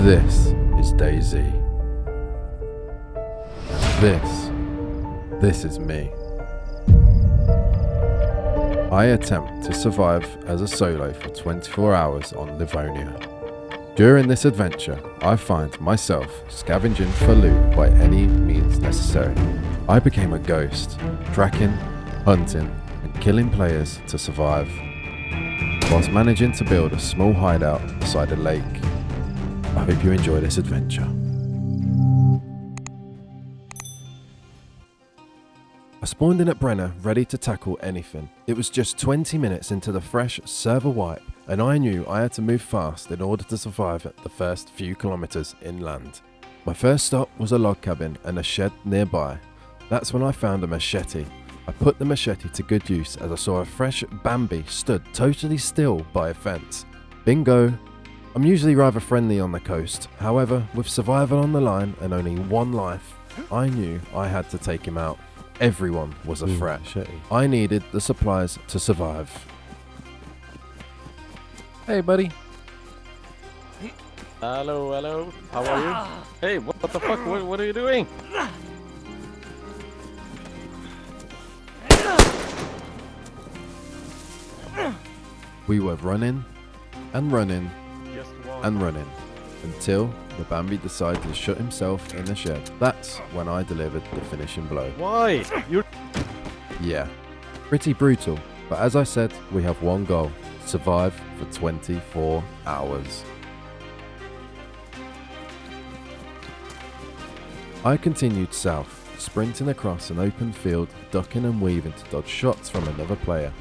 This is DayZ. This is me. I attempt to survive as a solo for 24 hours on Livonia. During this adventure, I find myself scavenging for loot by any means necessary. I became a ghost, tracking, hunting, and killing players to survive, whilst managing to build a small hideout beside a lake. I hope you enjoy this adventure. I spawned in at Brenner, ready to tackle anything. It was just 20 minutes into the fresh server wipe, and I knew I had to move fast in order to survive the first few kilometers inland. My first stop was a log cabin and a shed nearby. That's when I found a machete. I put the machete to good use as I saw a fresh Bambi stood totally still by a fence. Bingo! I'm usually rather friendly on the coast, however, with survival on the line and only one life, I knew I had to take him out. Everyone was a threat. I needed the supplies to survive. Hey, buddy. Hello. How are you? Hey, what the fuck? What are you doing? We were running and running and running until the Bambi decided to shut himself in the shed. That's when I delivered the finishing blow. Why? Yeah, pretty brutal, but as I said, we have one goal: survive for 24 hours. I continued south, sprinting across an open field, ducking and weaving to dodge shots from another player.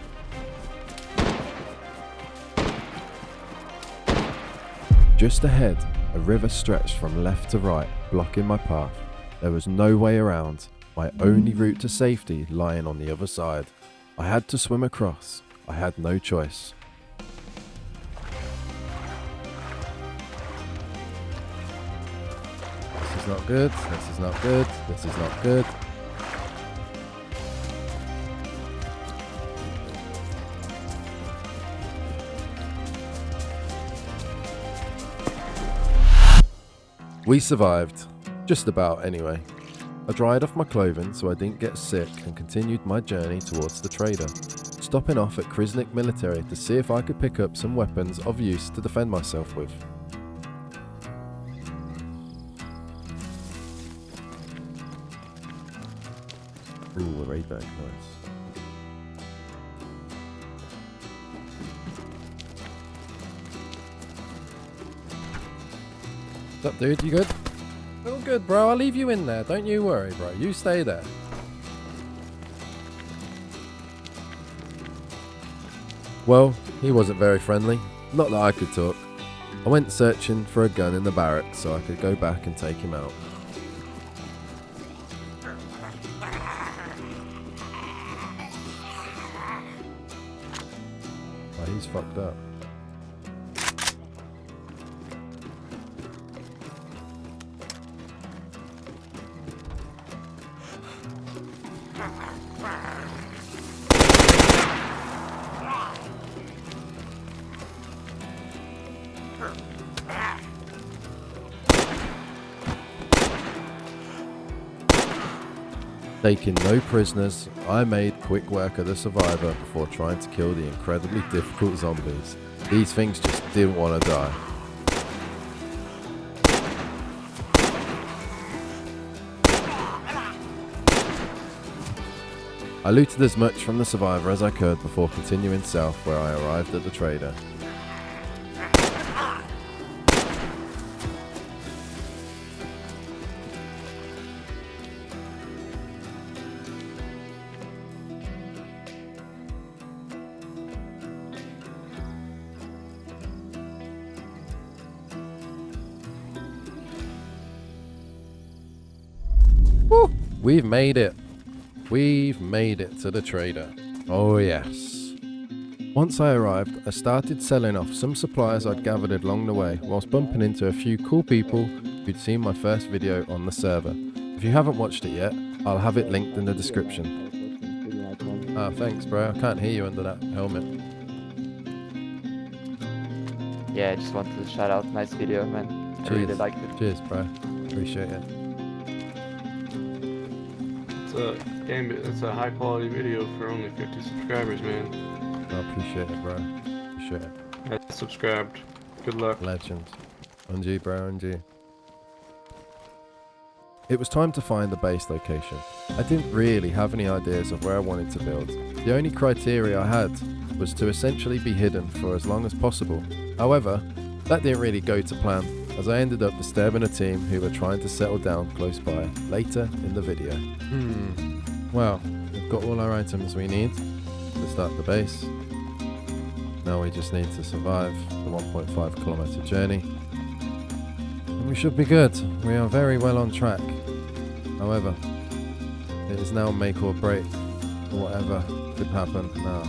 Just ahead, a river stretched from left to right, blocking my path. There was no way around, my only route to safety lying on the other side. I had to swim across. I had no choice. This is not good. This is not good. This is not good. We survived. Just about, anyway. I dried off my clothing so I didn't get sick and continued my journey towards the trader, stopping off at Kriznik Military to see if I could pick up some weapons of use to defend myself with. Ooh, a raid bag, nice. What's up, dude? You good? Oh, good, bro. I'll leave you in there. Don't you worry, bro. You stay there. Well, he wasn't very friendly. Not that I could talk. I went searching for a gun in the barracks so I could go back and take him out. Oh, he's fucked up. Taking no prisoners, I made quick work of the survivor before trying to kill the incredibly difficult zombies. These things just didn't want to die. I looted as much from the survivor as I could before continuing south, where I arrived at the trader. Woo! We've made it. We've made it to the trader. Oh yes. Once I arrived, I started selling off some supplies I'd gathered along the way, whilst bumping into a few cool people who'd seen my first video on the server. If you haven't watched it yet, I'll have it linked in the description. Ah, thanks bro, I can't hear you under that helmet. Yeah, I just wanted to shout out, nice video, man. I really liked it. Cheers, bro. Appreciate it. It's a high quality video for only 50 subscribers, man. I appreciate it, bro. Appreciate it. I subscribed. Good luck. Legend. On you, bro, on you. It was time to find the base location. I didn't really have any ideas of where I wanted to build. The only criteria I had was to essentially be hidden for as long as possible. However, that didn't really go to plan, as I ended up disturbing a team who were trying to settle down close by later in the video. Well, we've got all our items we need to start the base. Now we just need to survive the 1.5 kilometer journey. And we should be good. We are very well on track. However, it is now make or break, or whatever could happen now.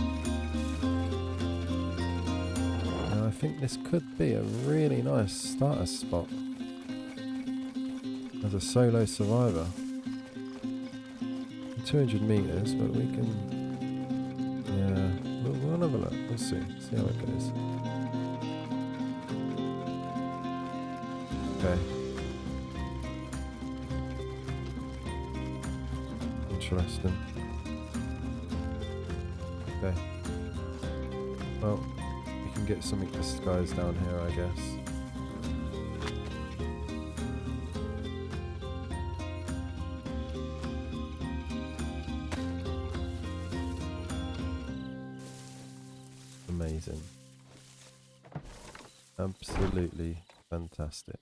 And I think this could be a really nice starter spot as a solo survivor. 200 meters, but we can, yeah, we'll have a look. We'll see how it goes. Okay. Interesting. Okay. Well, we can get something disguised down here, I guess. Amazing. Absolutely fantastic.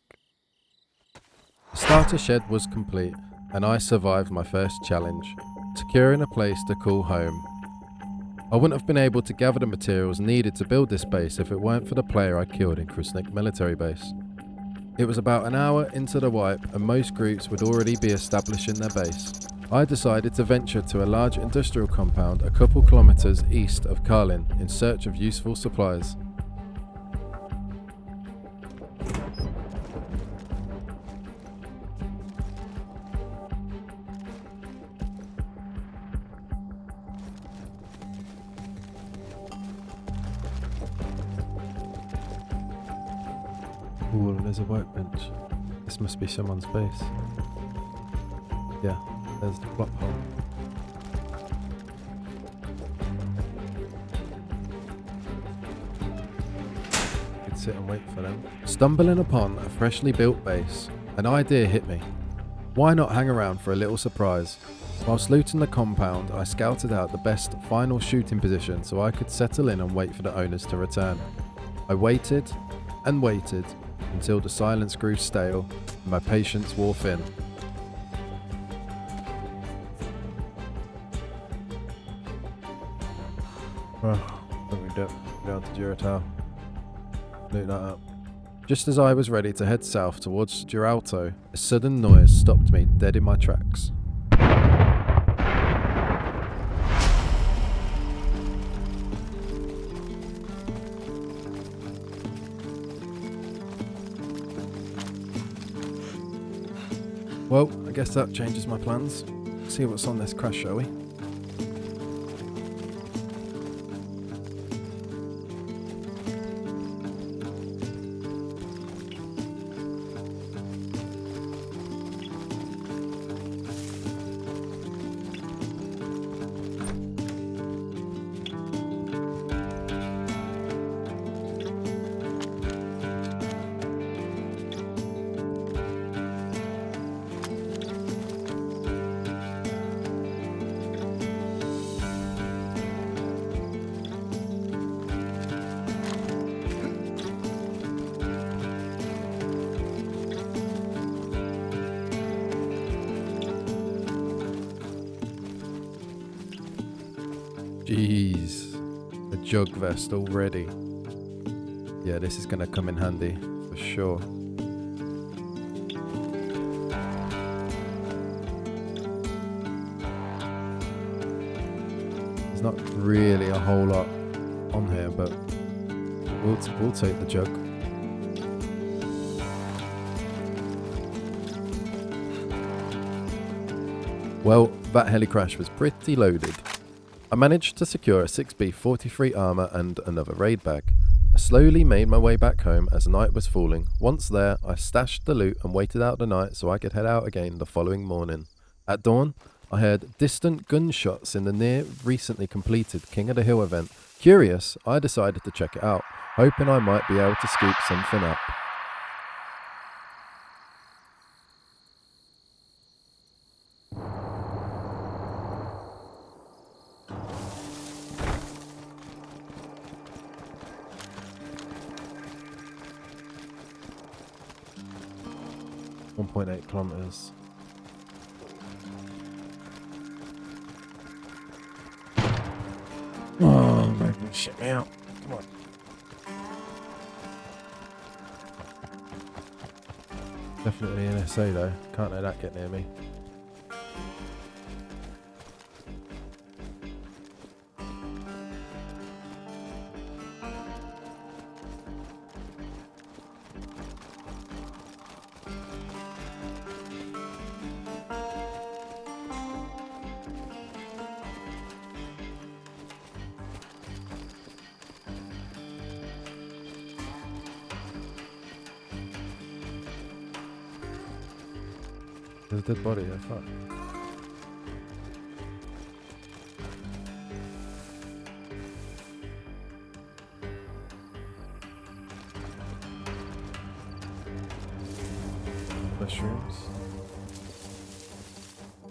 The starter shed was complete, and I survived my first challenge, securing a place to call home. I wouldn't have been able to gather the materials needed to build this base if it weren't for the player I killed in Krusnik military base. It was about an hour into the wipe and most groups would already be establishing their base. I decided to venture to a large industrial compound a couple kilometers east of Karlin in search of useful supplies. Ooh, there's a workbench. This must be someone's base. Yeah, there's the plot hole. Could sit and wait for them. Stumbling upon a freshly built base, an idea hit me. Why not hang around for a little surprise? Whilst looting the compound, I scouted out the best final shooting position so I could settle in and wait for the owners to return. I waited and waited until the silence grew stale and my patience wore thin. Well, let me down to Giratao. Loot that up. Just as I was ready to head south towards Giralto, a sudden noise stopped me dead in my tracks. Well, I guess that changes my plans. See what's on this crash, shall we? Jeez, a jug vest already. Yeah, this is gonna come in handy for sure. There's not really a whole lot on here, but we'll take the jug. Well, that heli crash was pretty loaded. I managed to secure a 6B 43 armor and another raid bag. I slowly made my way back home as night was falling. Once there, I stashed the loot and waited out the night so I could head out again the following morning. At dawn, I heard distant gunshots in the near recently completed King of the Hill event. Curious, I decided to check it out, hoping I might be able to scoop something up. .8 kilometers. Oh, man, shit me out. Come on. Definitely an SA though. Can't let that get near me. There's a dead body there, fuck. Mushrooms.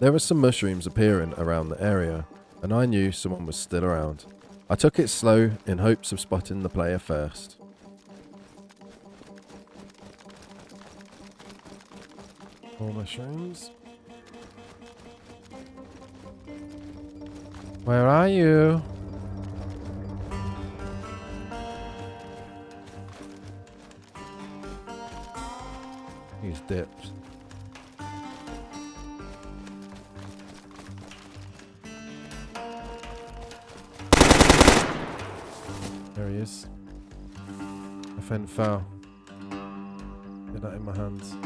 There were some mushrooms appearing around the area, and I knew someone was still around. I took it slow in hopes of spotting the player first. More mushrooms. Where are you? He's dipped. There he is. I fent foul. Get that in my hands.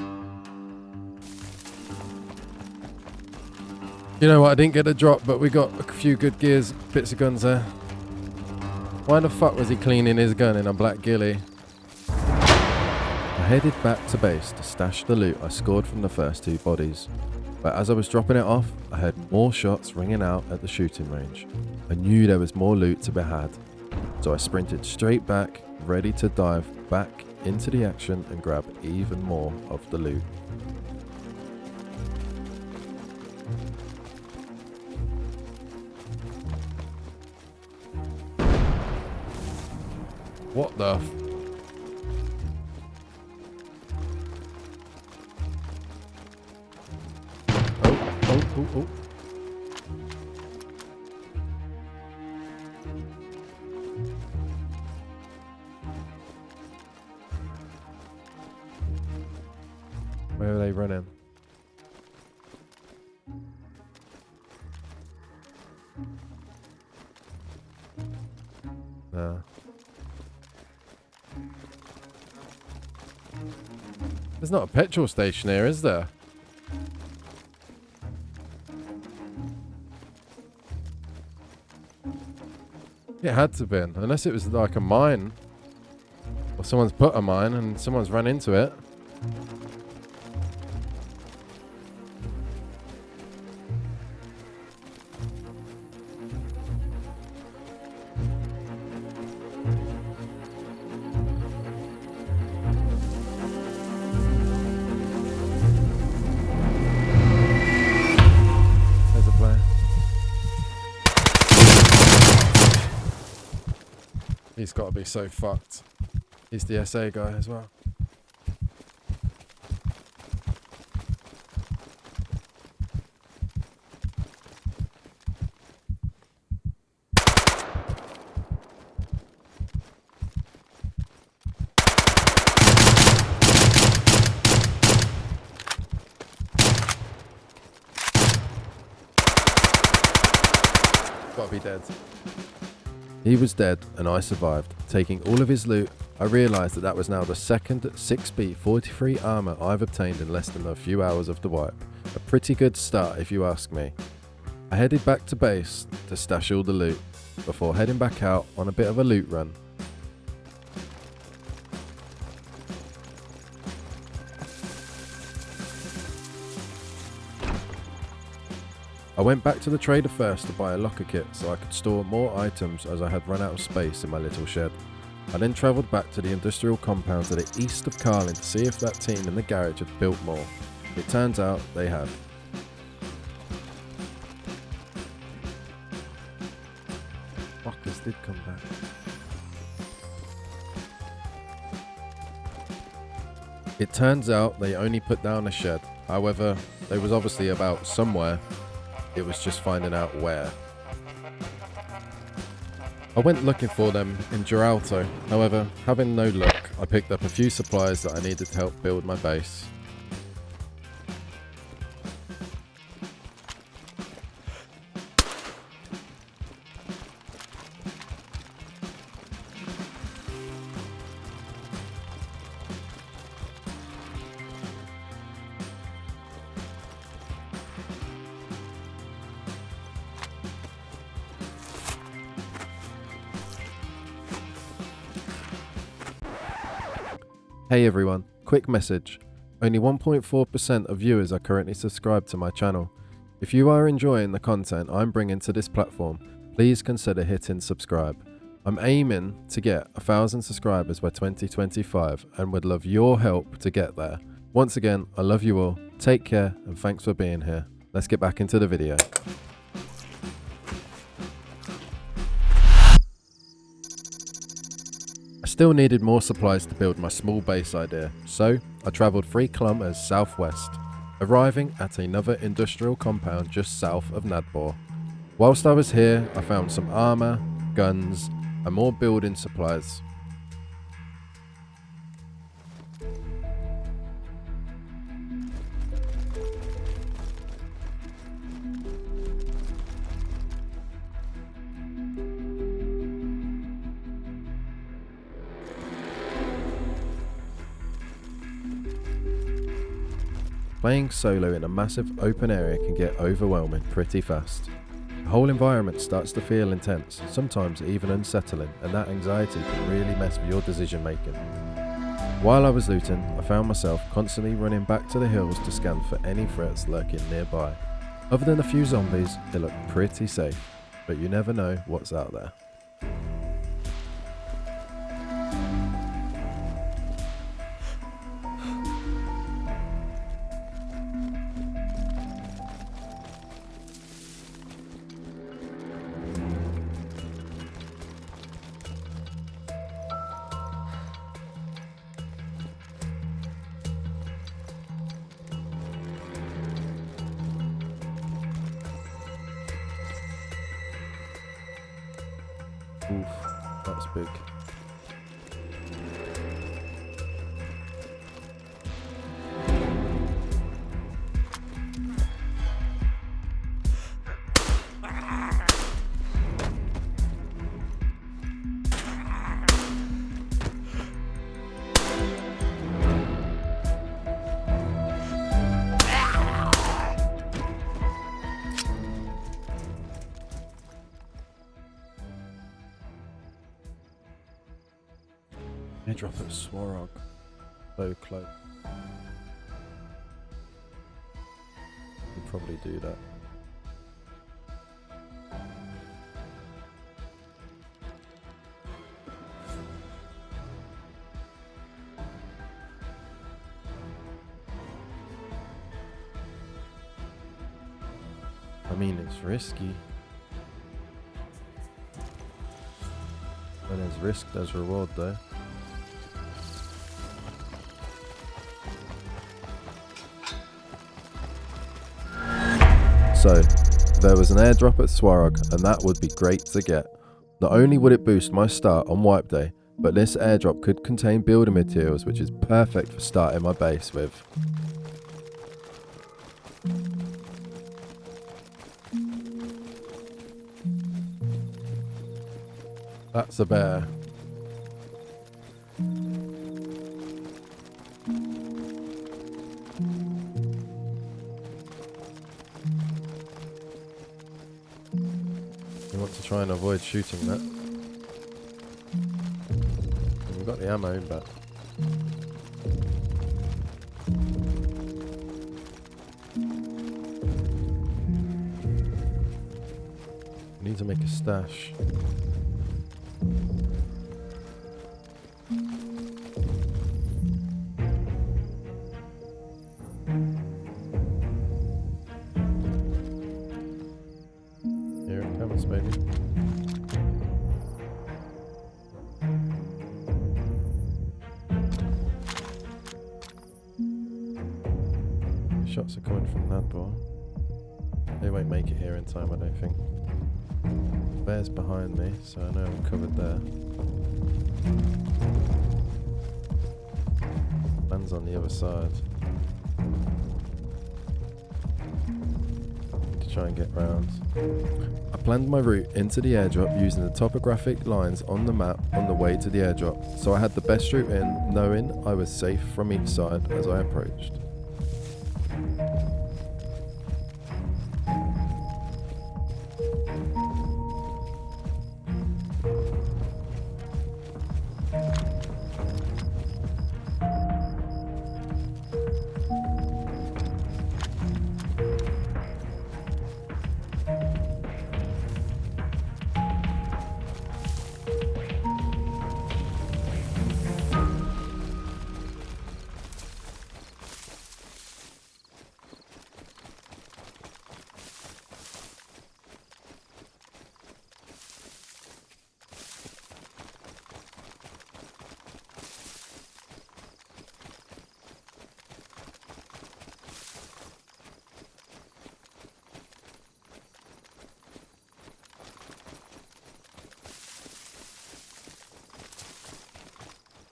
You know what, I didn't get a drop, but we got a few good gears, bits of guns there. Why the fuck was he cleaning his gun in a black ghillie? I headed back to base to stash the loot I scored from the first two bodies. But as I was dropping it off, I heard more shots ringing out at the shooting range. I knew there was more loot to be had. So I sprinted straight back, ready to dive back into the action and grab even more of the loot. What the Oh. Where are they running? Nah. There's not a petrol station here, is there? It had to have been, unless it was like a mine. Or someone's put a mine and someone's run into it. He's got to be so fucked. He's the SA guy as well. Got to be dead. He was dead and I survived. Taking all of his loot, I realised that was now the second 6B 43 armour I've obtained in less than a few hours of the wipe. A pretty good start if you ask me. I headed back to base to stash all the loot, before heading back out on a bit of a loot run. I went back to the trader first to buy a locker kit so I could store more items as I had run out of space in my little shed. I then travelled back to the industrial compound to the east of Carlin to see if that team in the garage had built more. It turns out they had. Fuckers did come back. It turns out they only put down a shed. However, they was obviously about somewhere. It was just finding out where. I went looking for them in Giralto. However, having no luck, I picked up a few supplies that I needed to help build my base. Hey everyone, quick message. Only 1.4% of viewers are currently subscribed to my channel. If you are enjoying the content I'm bringing to this platform, please consider hitting subscribe. I'm aiming to get 1,000 subscribers by 2025 and would love your help to get there. Once again, I love you all, take care and thanks for being here. Let's get back into the video. I still needed more supplies to build my small base idea, so I travelled 3 kilometers southwest, arriving at another industrial compound just south of Nadbor. Whilst I was here, I found some armour, guns, and more building supplies. Playing solo in a massive open area can get overwhelming pretty fast. The whole environment starts to feel intense, sometimes even unsettling, and that anxiety can really mess with your decision making. While I was looting, I found myself constantly running back to the hills to scan for any threats lurking nearby. Other than a few zombies, it looked pretty safe, but you never know what's out there. Oof, that's big. Drop at Swarog. So close. We'll probably do that. I mean, it's risky. When there's risk, there's reward though. So, there was an airdrop at Swarog, and that would be great to get. Not only would it boost my start on wipe day, but this airdrop could contain building materials, which is perfect for starting my base with. That's a bear. You want to try and avoid shooting that. And we've got the ammo back. need to make a stash. Here it comes, baby. Shots are coming from that door. They won't make it here in time, I don't think. Bear's behind me, so I know I'm covered there. Man's on the other side. Need to try and get round. I planned my route into the airdrop using the topographic lines on the map on the way to the airdrop, so I had the best route in, knowing I was safe from each side as I approached.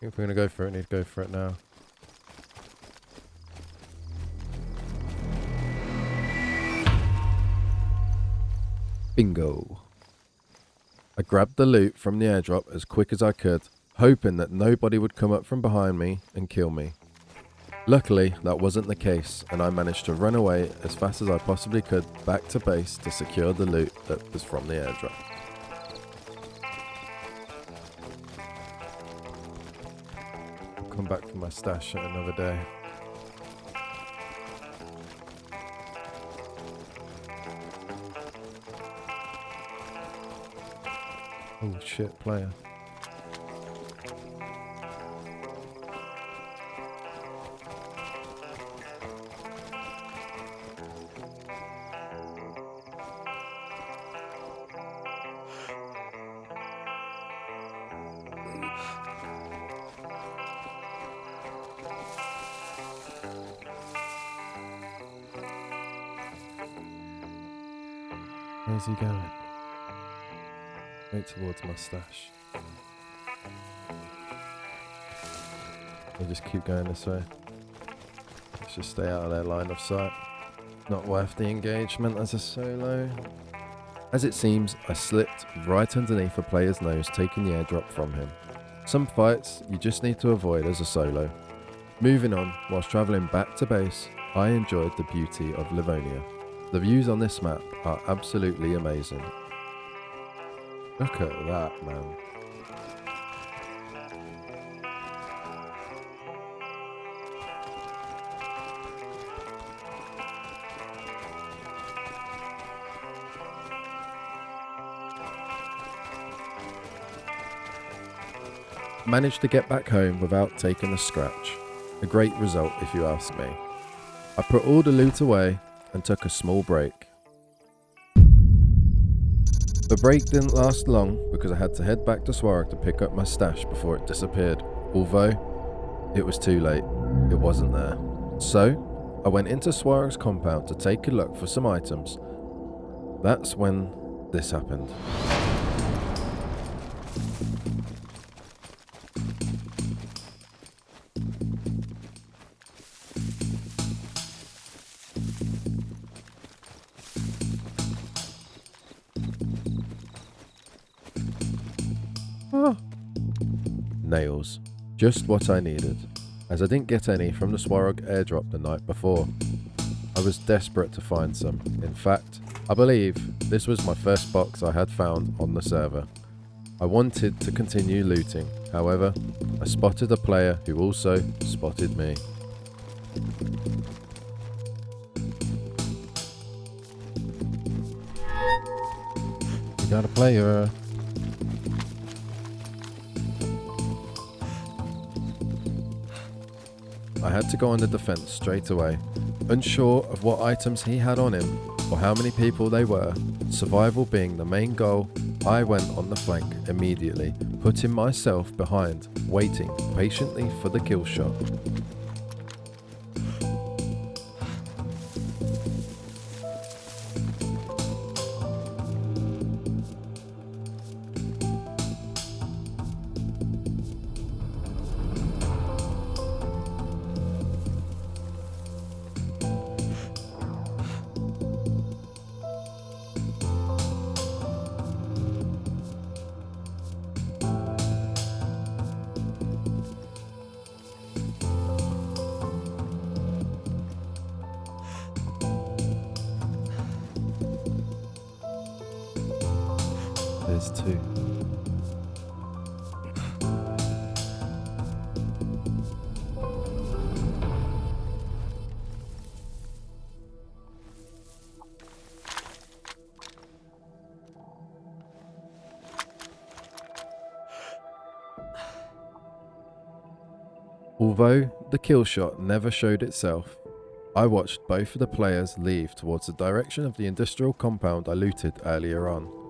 If we're going to go for it, I need to go for it now. Bingo. I grabbed the loot from the airdrop as quick as I could, hoping that nobody would come up from behind me and kill me. Luckily, that wasn't the case, and I managed to run away as fast as I possibly could back to base to secure the loot that was from the airdrop. Come back for my stash at another day. Oh shit, player. Where's he going? Right towards my stash. I'll just keep going this way. Let's just stay out of their line of sight. Not worth the engagement as a solo. As it seems, I slipped right underneath a player's nose, taking the airdrop from him. Some fights you just need to avoid as a solo. Moving on, whilst travelling back to base, I enjoyed the beauty of Livonia. The views on this map are absolutely amazing. Look at that, man. Managed to get back home without taking a scratch. A great result if you ask me. I put all the loot away and took a small break. The break didn't last long because I had to head back to Swarog to pick up my stash before it disappeared, although it was too late, it wasn't there. So, I went into Swarog's compound to take a look for some items. That's when this happened. Nails. Just what I needed, as I didn't get any from the Swarog airdrop the night before. I was desperate to find some. In fact, I believe this was my first box I had found on the server. I wanted to continue looting, however, I spotted a player who also spotted me. Got a player. I had to go on the defense straight away. Unsure of what items he had on him or how many people they were, survival being the main goal, I went on the flank immediately, putting myself behind, waiting patiently for the kill shot. There's two. Although the kill shot never showed itself, I watched both of the players leave towards the direction of the industrial compound I looted earlier on.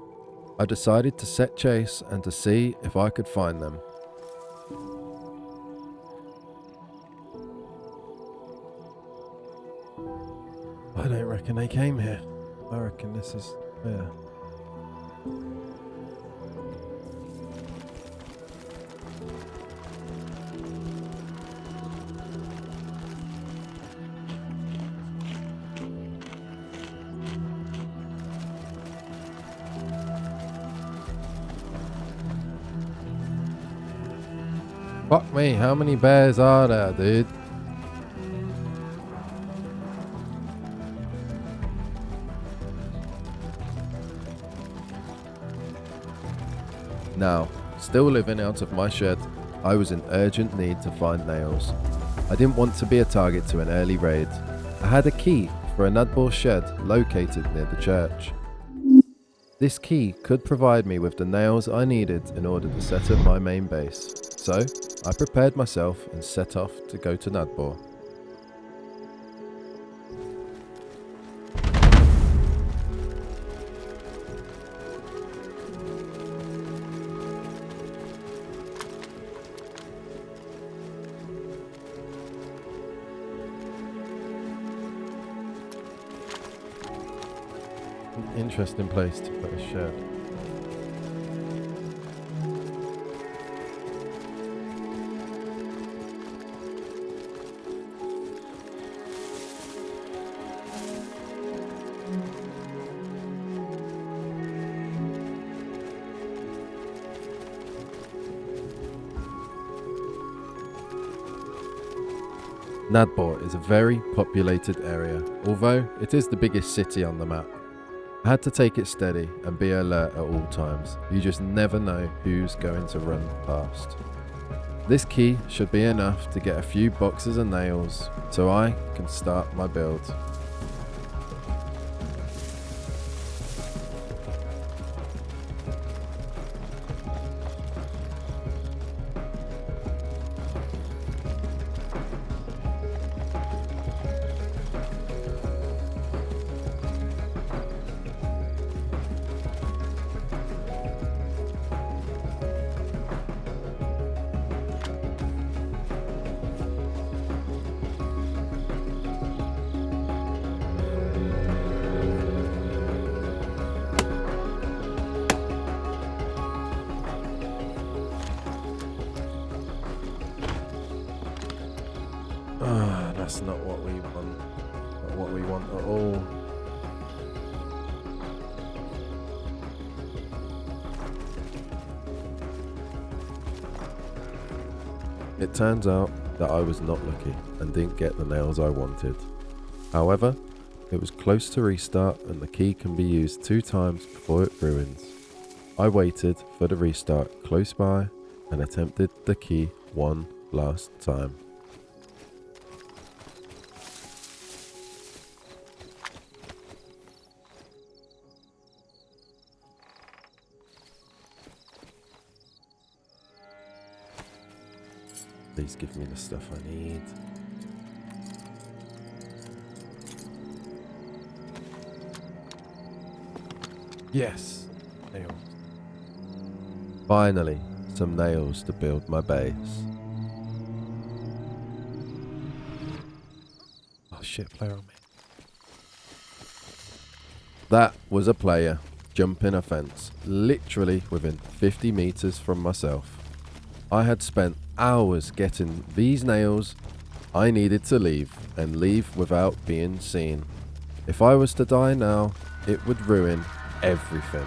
I decided to set chase and to see if I could find them. I don't reckon they came here. I reckon this is there. Fuck me, how many bears are there, dude? Now, still living out of my shed, I was in urgent need to find nails. I didn't want to be a target to an early raid. I had a key for a Nadbor shed located near the church. This key could provide me with the nails I needed in order to set up my main base, so I prepared myself and set off to go to Nadbor. Interesting place to put a shed. Nadbor is a very populated area, although it is the biggest city on the map. I had to take it steady and be alert at all times. You just never know who's going to run past. This key should be enough to get a few boxes of nails so I can start my build. That's not what we want. Not what we want at all. It turns out that I was not lucky and didn't get the nails I wanted. However, it was close to restart and the key can be used 2 times before it ruins. I waited for the restart close by and attempted the key one last time. Please give me the stuff I need. Yes! Nails. Finally, some nails to build my base. Oh shit, player on me. That was a player jumping a fence, literally within 50 meters from myself. I had spent hours getting these nails. I needed to leave, and leave without being seen. If I was to die now, it would ruin everything.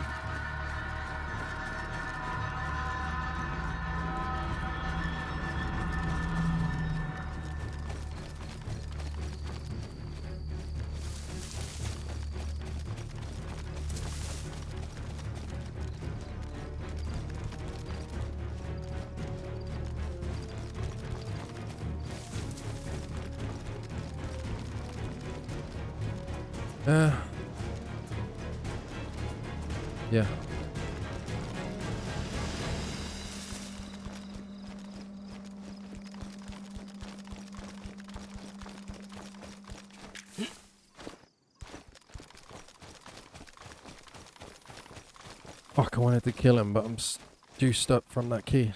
Yeah. Fuck, I wanted to kill him, but I'm juiced up from that key.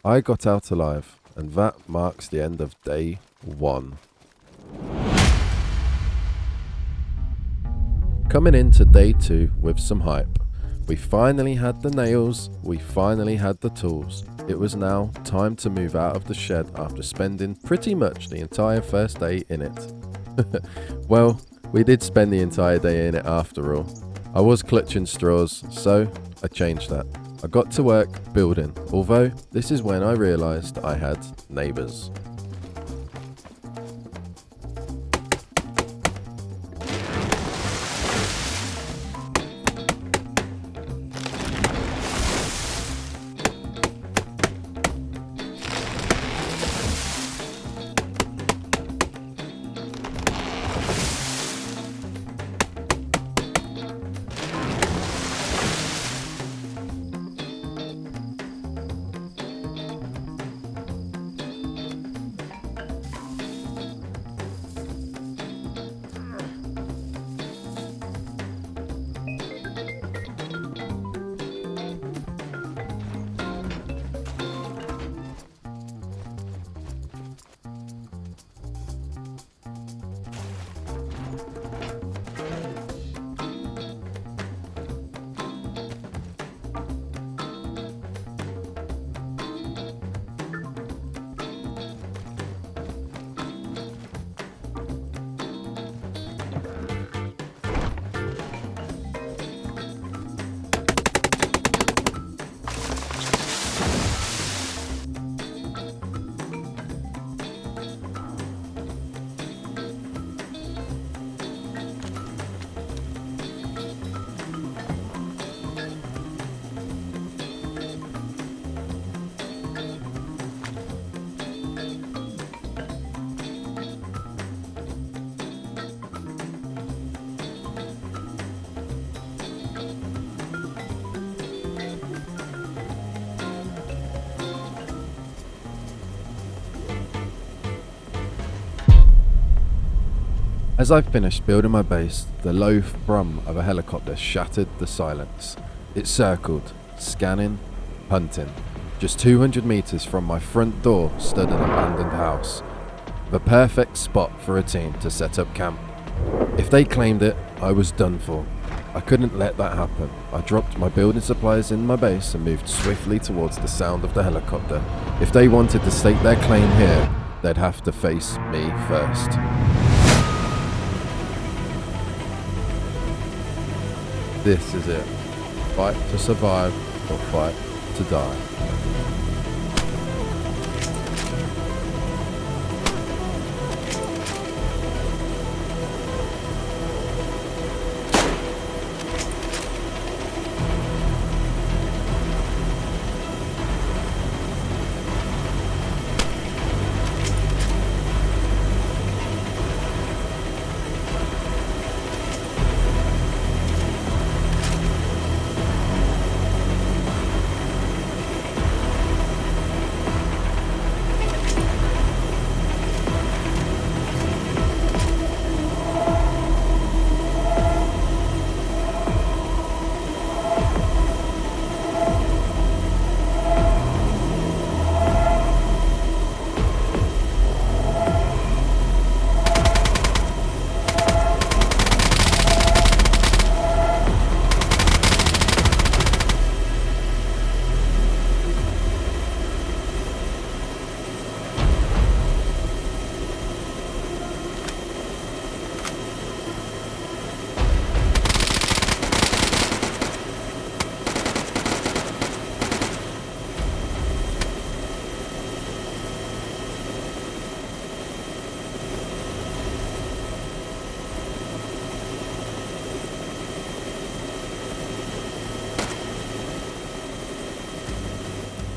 I got out alive, and that marks the end of day 1. Coming into day 2 with some hype. We finally had the nails, we finally had the tools. It was now time to move out of the shed after spending pretty much the entire first day in it. Well, we did spend the entire day in it after all. I was clutching straws, so I changed that. I got to work building, although this is when I realised I had neighbours. As I finished building my base, the low thrum of a helicopter shattered the silence. It circled, scanning, hunting. Just 200 meters from my front door stood an abandoned house. The perfect spot for a team to set up camp. If they claimed it, I was done for. I couldn't let that happen. I dropped my building supplies in my base and moved swiftly towards the sound of the helicopter. If they wanted to stake their claim here, they'd have to face me first. This is it. Fight to survive or fight to die.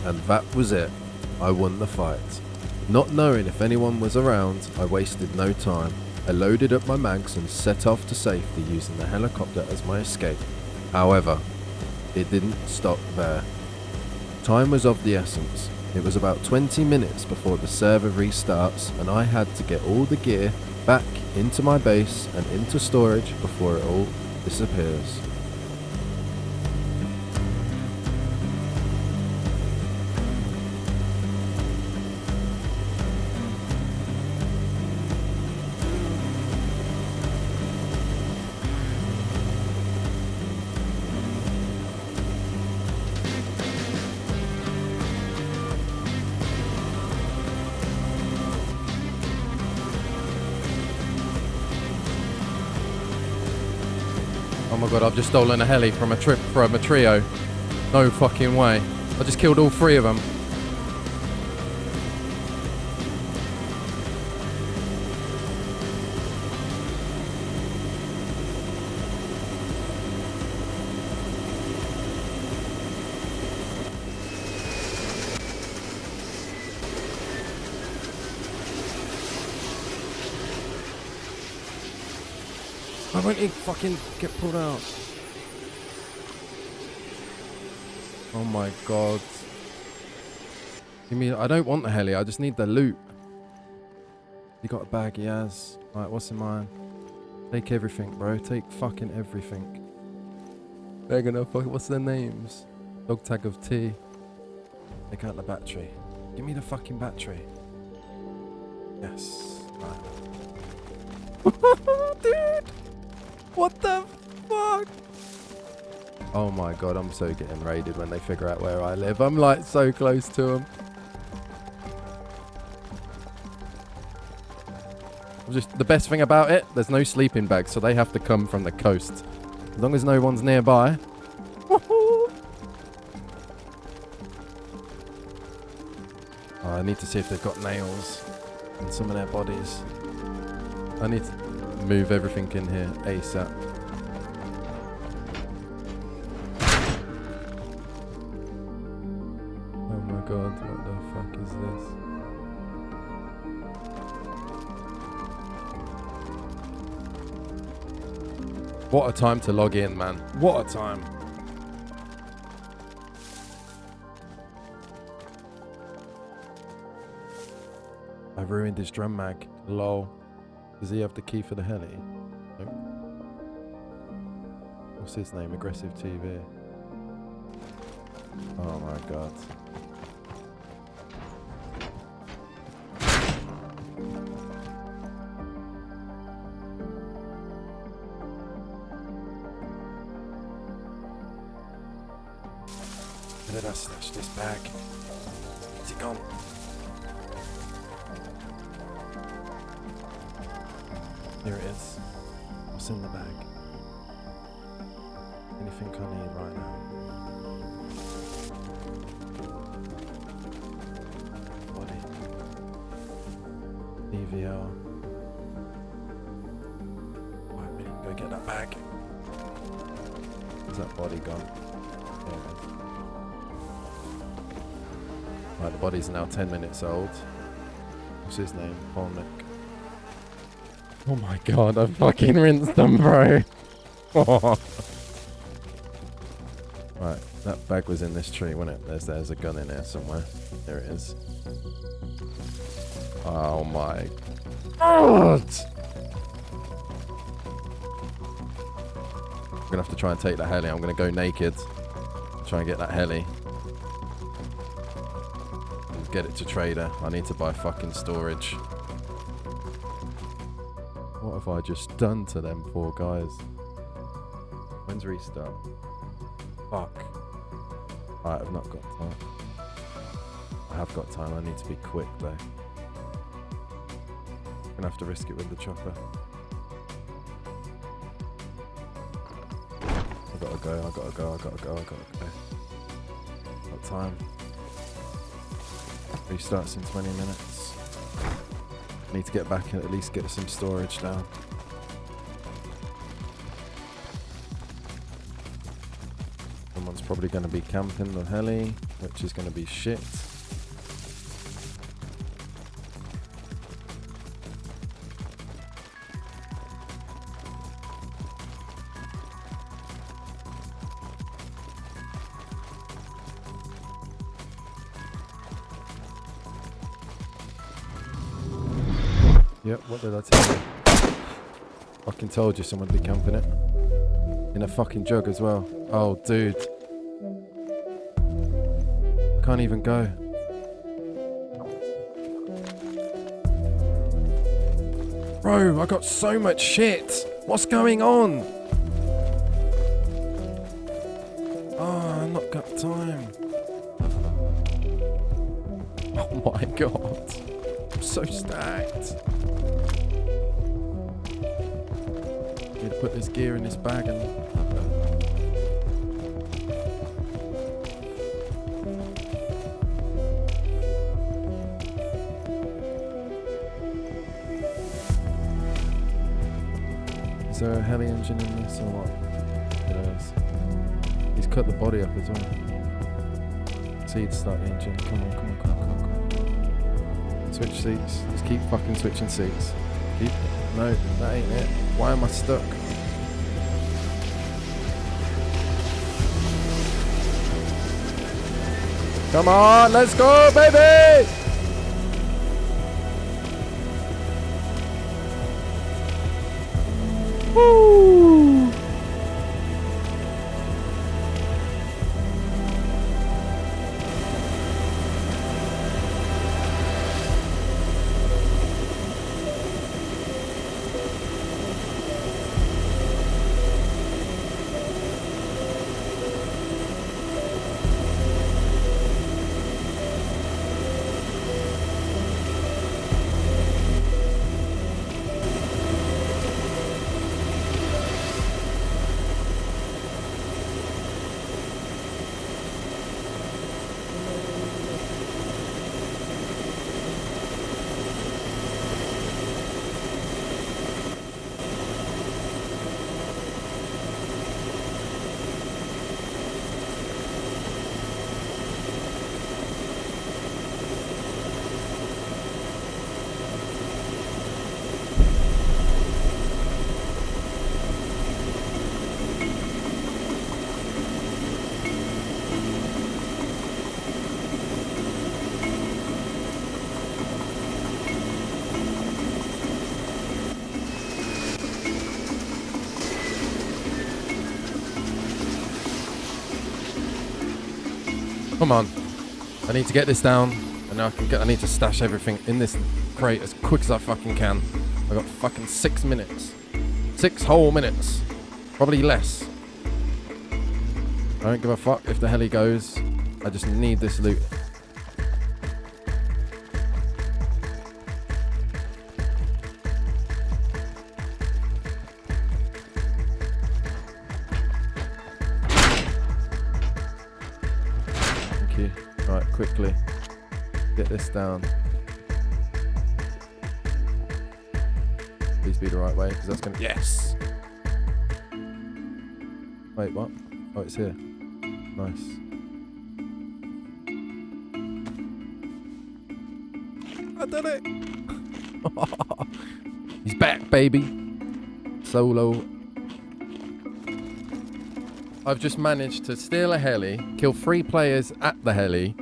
And that was it. I won the fight. Not knowing if anyone was around, I wasted no time. I loaded up my mags and set off to safety using the helicopter as my escape. However, it didn't stop there. Time was of the essence. It was about 20 minutes before the server restarts and I had to get all the gear back into my base and into storage before it all disappears. Oh my god, I've just stolen a heli from a trio. No fucking way. I just killed all 3 of them. Why won't he fucking get pulled out? Oh my god. Give me, I don't want the heli, I just need the loot. You got a bag, he has. Right, what's in mine? Take everything, bro. Take fucking everything. They're gonna fuck, what's their names? Dog tag of T. Take out the battery. Give me the fucking battery. Yes. Right. Dude! What the fuck? Oh my god, I'm so getting raided when they figure out where I live. I'm like so close to them. Just the best thing about it, there's no sleeping bags, so they have to come from the coast. As long as no one's nearby. Oh, I need to see if they've got nails in some of their bodies. I need to move everything in here ASAP. Oh my god, what the fuck is this? What a time to log in, man. What a time. I ruined his drum mag. Lol. Does he have the key for the heli? Nope. What's his name? Aggressive TV. Oh my god. Where did I snatch this bag? Is it gone? Here it is. What's in the bag? Anything I need right now? Body. EVR. Right, we need to go get that bag. Where's that body gone? There it is. Right, the body's now 10 minutes old. What's his name? Polnick. Oh my god, I fucking rinsed them, bro. Right, that bag was in this tree, wasn't it? There's a gun in there somewhere. There it is. Oh my god! I'm gonna have to try and take that heli. I'm gonna go naked. Try and get that heli. And get it to trader. I need to buy fucking storage. What have I just done to them poor guys? When's restart? Fuck. I've not got time. I have got time, I need to be quick though. I'm gonna have to risk it with the chopper. I gotta go. Got time. Restarts in 20 minutes. Need to get back and at least get some storage down. Someone's probably going to be camping the heli, which is going to be shit. Yep, what did I tell you? Fucking told you someone would be camping it. In a fucking jug as well. Oh, dude. I can't even go. Bro, I got so much shit. What's going on? Oh, I've not got time. Oh my god. I'm so stacked. Need to put this gear in this bag and... Is there a heli engine in this or what? There is. He's cut the body up as well. So he'd start the engine. Come on. Switch seats. Just keep fucking switching seats. No, that ain't it. Why am I stuck? Come on, let's go, baby! Woo! Come on. I need to get this down, and I need to stash everything in this crate as quick as I fucking can. I've got fucking 6 minutes. 6 whole minutes. Probably less. I don't give a fuck if the heli goes. I just need this loot. Right, quickly get this down. Please be the right way, because that's gonna... Yes! Wait, what? Oh, it's here. Nice. I did it! He's back, baby! Solo. I've just managed to steal a heli, kill 3 players at the heli,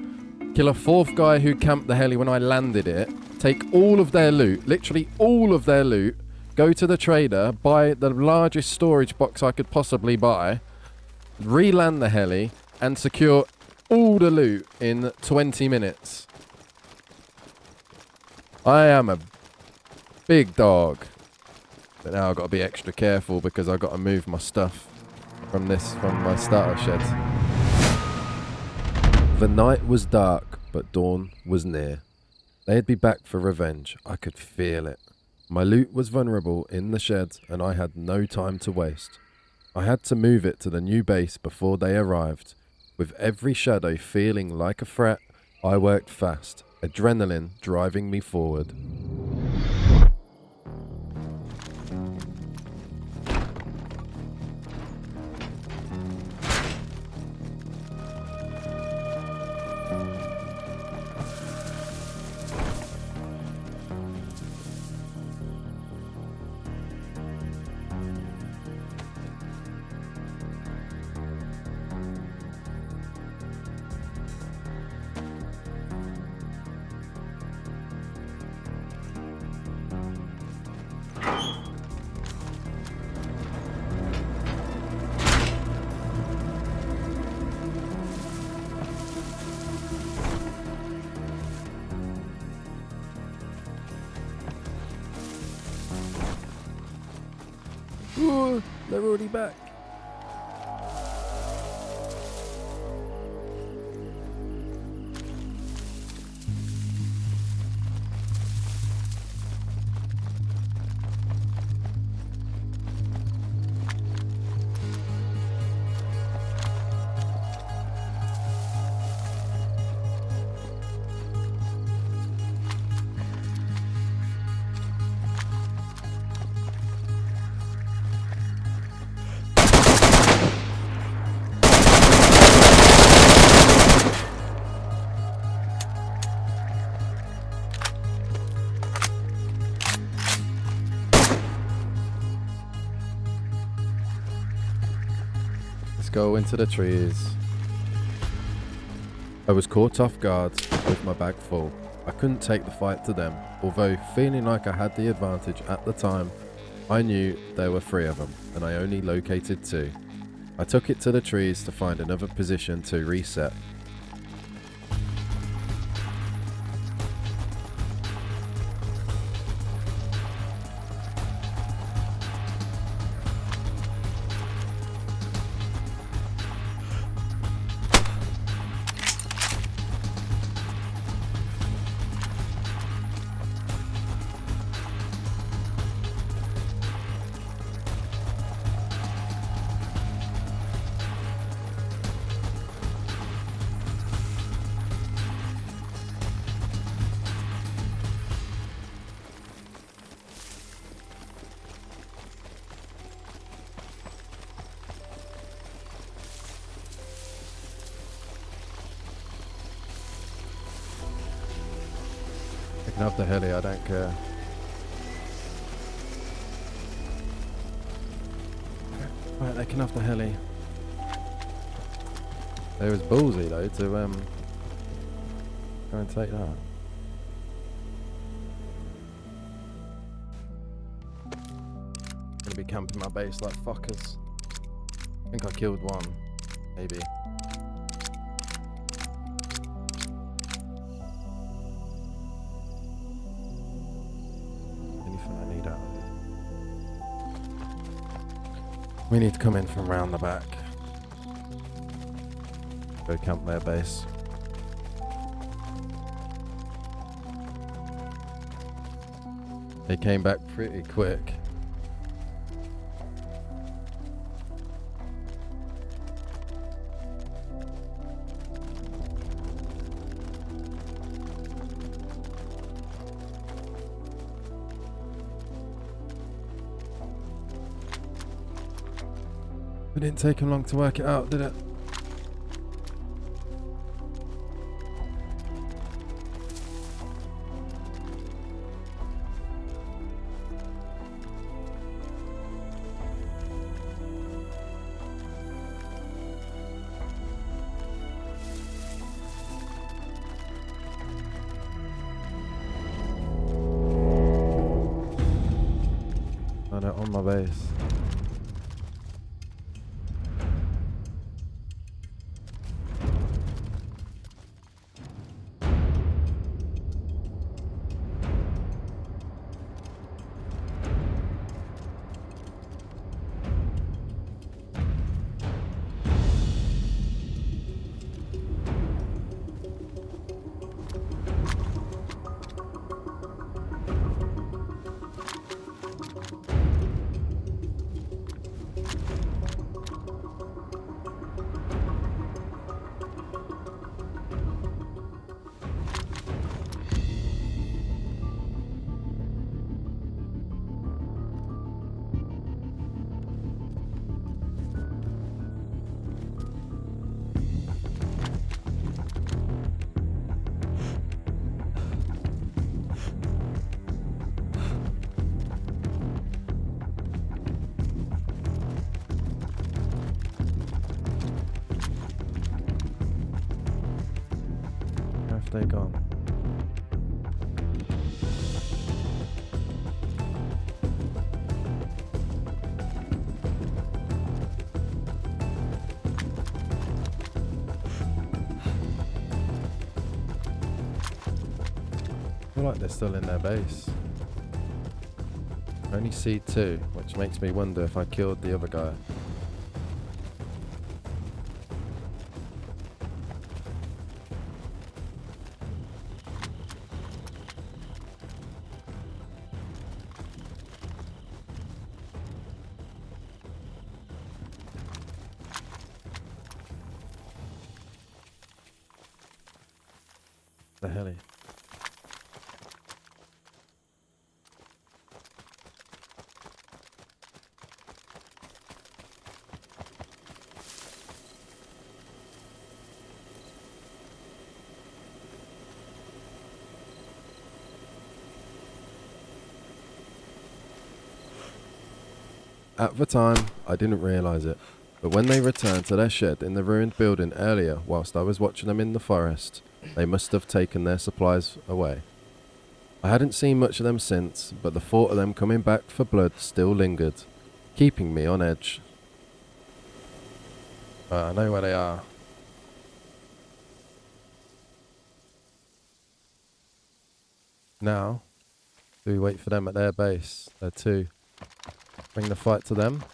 kill a 4th guy who camped the heli when I landed it, take all of their loot, literally all of their loot, go to the trader, buy the largest storage box I could possibly buy, re-land the heli, and secure all the loot in 20 minutes. I am a big dog. But now I've got to be extra careful because I've got to move my stuff from my starter shed. The night was dark, but dawn was near. They'd be back for revenge. I could feel it. My loot was vulnerable in the shed, and I had no time to waste. I had to move it to the new base before they arrived. With every shadow feeling like a threat, I worked fast, adrenaline driving me forward. They're already back. Go into the trees. I was caught off guard with my bag full. I couldn't take the fight to them, although feeling like I had the advantage at the time. I knew there were 3 of them, and I only located 2. I took it to the trees to find another position to reset. They can have the heli, I don't care. Right, they can have the heli. They was ballsy though to go and take that. Gonna be camping my base like fuckers. I think I killed one, maybe. We need to come in from round the back. Go camp their base. They came back pretty quick. It didn't take him long to work it out, did it? Oh no, on my base. They gone. I feel like they're still in their base. I only see 2, which makes me wonder if I killed the other guy. The heli. At the time, I didn't realise it, but when they returned to their shed in the ruined building earlier whilst I was watching them in the forest, they must have taken their supplies away. I hadn't seen much of them since, but the thought of them coming back for blood still lingered, keeping me on edge. I know where they are. Now, do we wait for them at their base? They're 2. Bring the fight to them.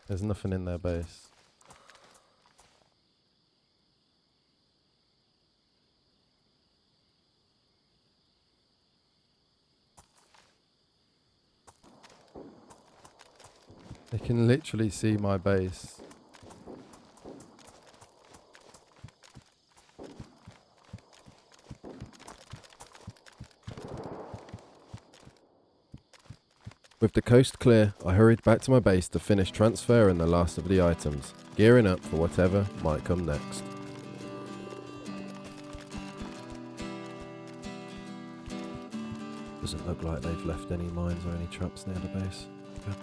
There's nothing in their base. They can literally see my base. With the coast clear, I hurried back to my base to finish transferring the last of the items, gearing up for whatever might come next. Doesn't look like they've left any mines or any traps near the base. Good.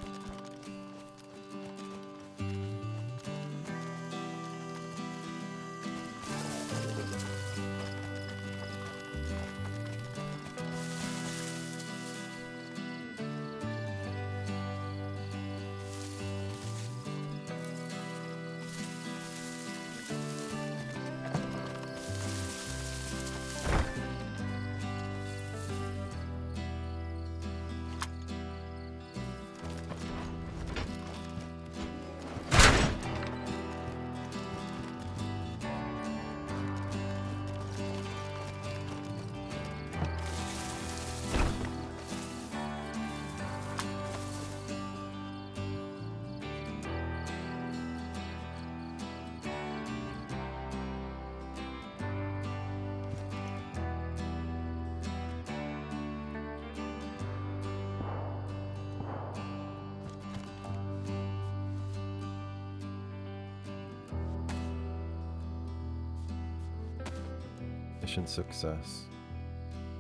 Mission success.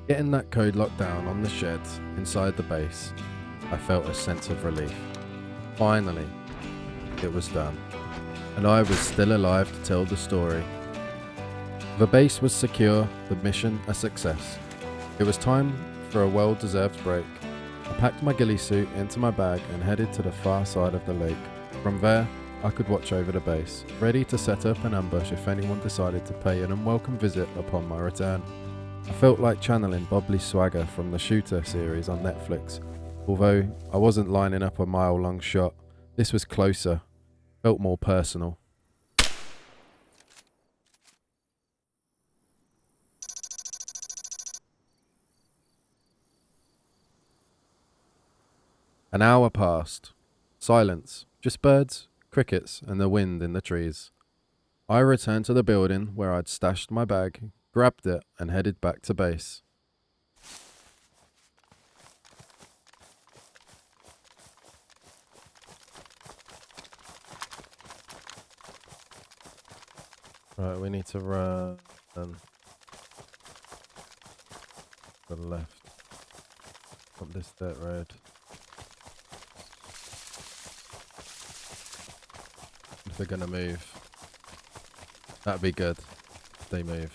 Getting that code locked down on the shed inside the base, I felt a sense of relief. Finally, it was done, and I was still alive to tell the story. The base was secure, the mission a success. It was time for a well-deserved break. I packed my ghillie suit into my bag and headed to the far side of the lake. From there, I could watch over the base, ready to set up an ambush if anyone decided to pay an unwelcome visit upon my return. I felt like channeling Bobley Swagger from the Shooter series on Netflix. Although I wasn't lining up a mile-long shot, this was closer, felt more personal. An hour passed. Silence, just birds, crickets, and the wind in the trees. I returned to the building where I'd stashed my bag, grabbed it, and headed back to base. Right, we need to run to the left up this dirt road. If they're gonna move, that'd be good if they move.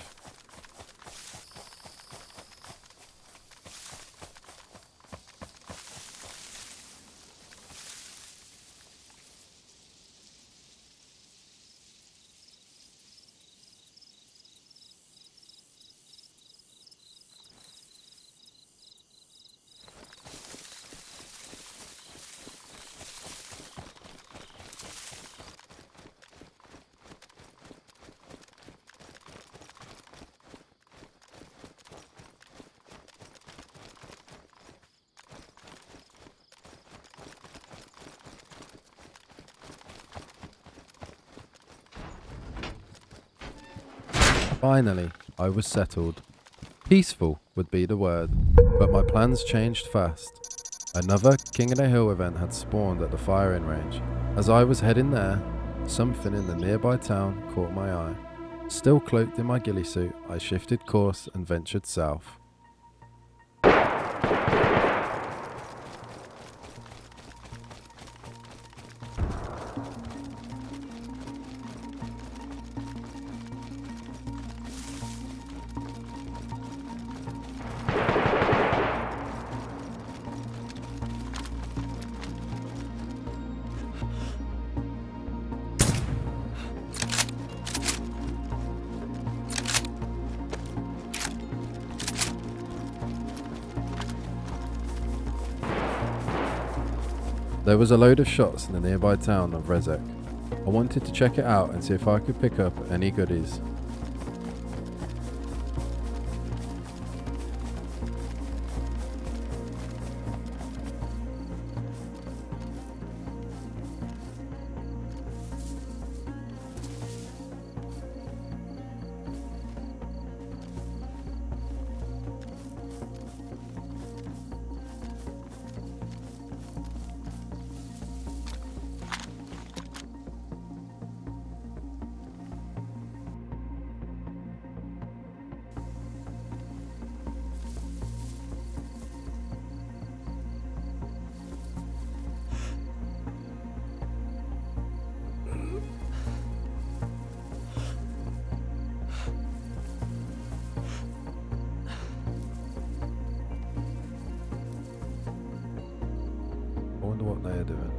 Finally, I was settled. Peaceful would be the word, but my plans changed fast. Another King of the Hill event had spawned at the firing range. As I was heading there, something in the nearby town caught my eye. Still cloaked in my ghillie suit, I shifted course and ventured south. There was a load of shots in the nearby town of Rezek. I wanted to check it out and see if I could pick up any goodies. I wonder what they are doing.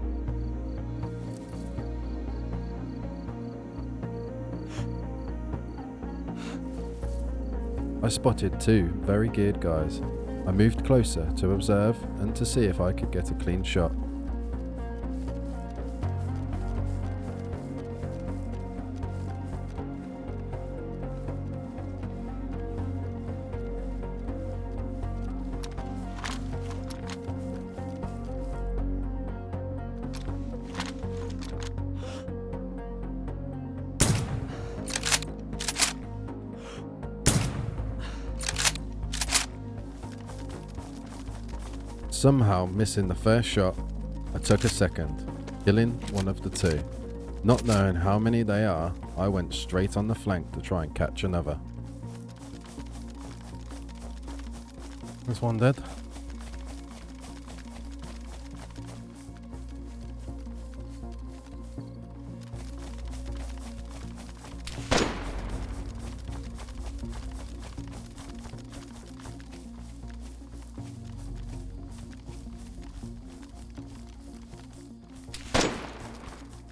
I spotted two very geared guys. I moved closer to observe and to see if I could get a clean shot. Somehow missing the first shot, I took a second, killing one of the two. Not knowing how many they are, I went straight on the flank to try and catch another. There's one dead.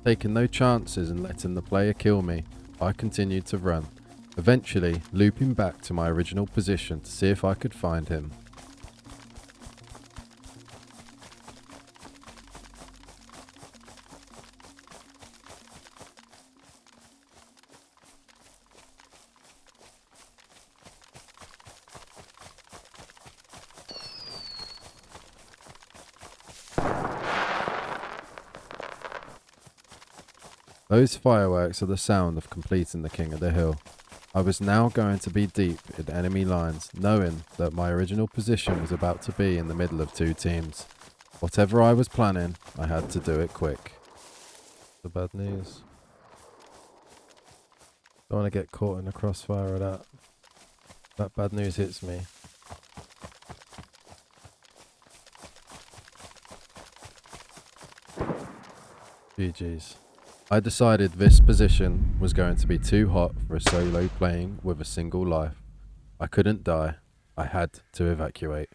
Taking no chances and letting the player kill me, I continued to run, eventually looping back to my original position to see if I could find him. Those fireworks are the sound of completing the King of the Hill. I was now going to be deep in enemy lines, knowing that my original position was about to be in the middle of two teams. Whatever I was planning, I had to do it quick. The bad news. Don't want to get caught in the crossfire of that. That bad news hits me. GG's. I decided this position was going to be too hot for a solo playing with a single life. I couldn't die. I had to evacuate.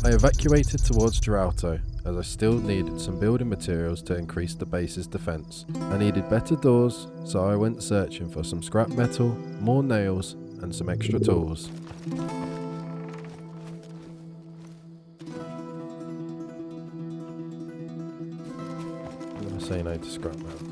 I evacuated towards Geralto, as I still needed some building materials to increase the base's defence. I needed better doors, so I went searching for some scrap metal, more nails, and some extra tools. I'm going to say no to scrap metal.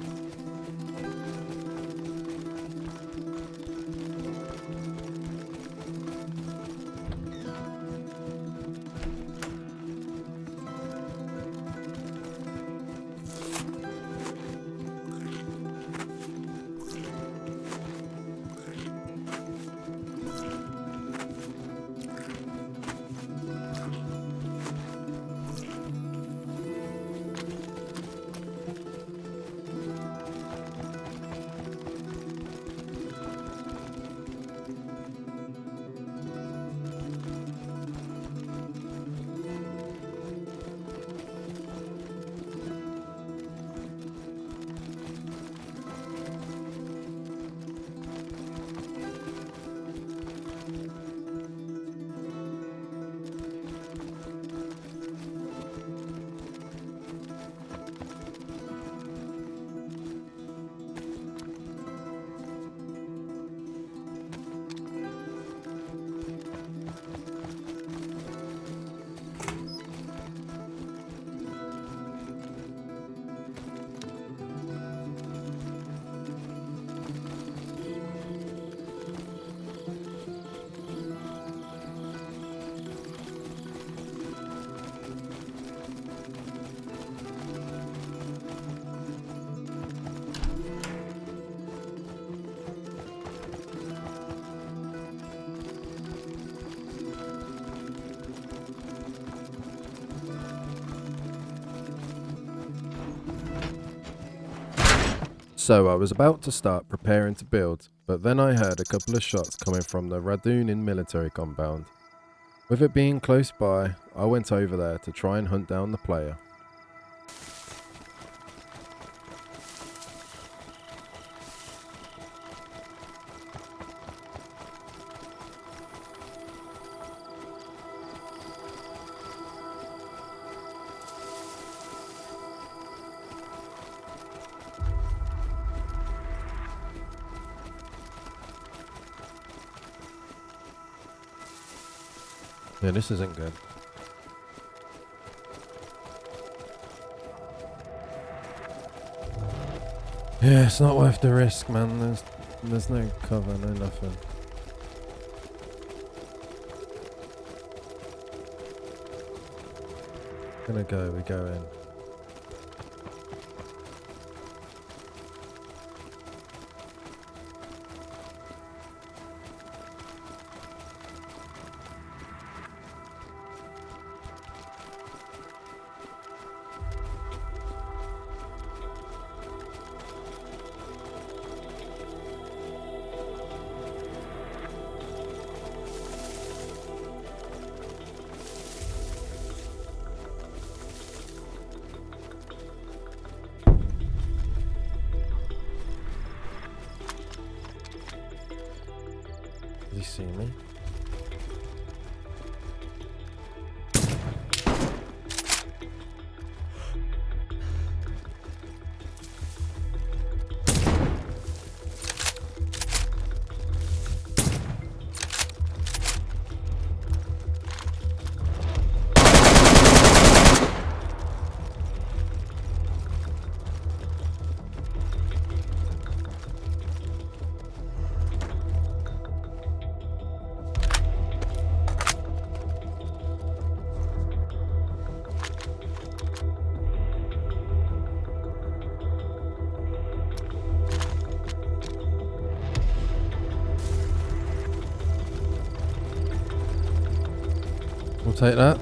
So I was about to start preparing to build, but then I heard a couple of shots coming from the Radunin military compound. With it being close by, I went over there to try and hunt down the player. Yeah, this isn't good. Yeah, it's not worth the risk, man. There's no cover, no nothing. We go in. Does he see me? We'll take that.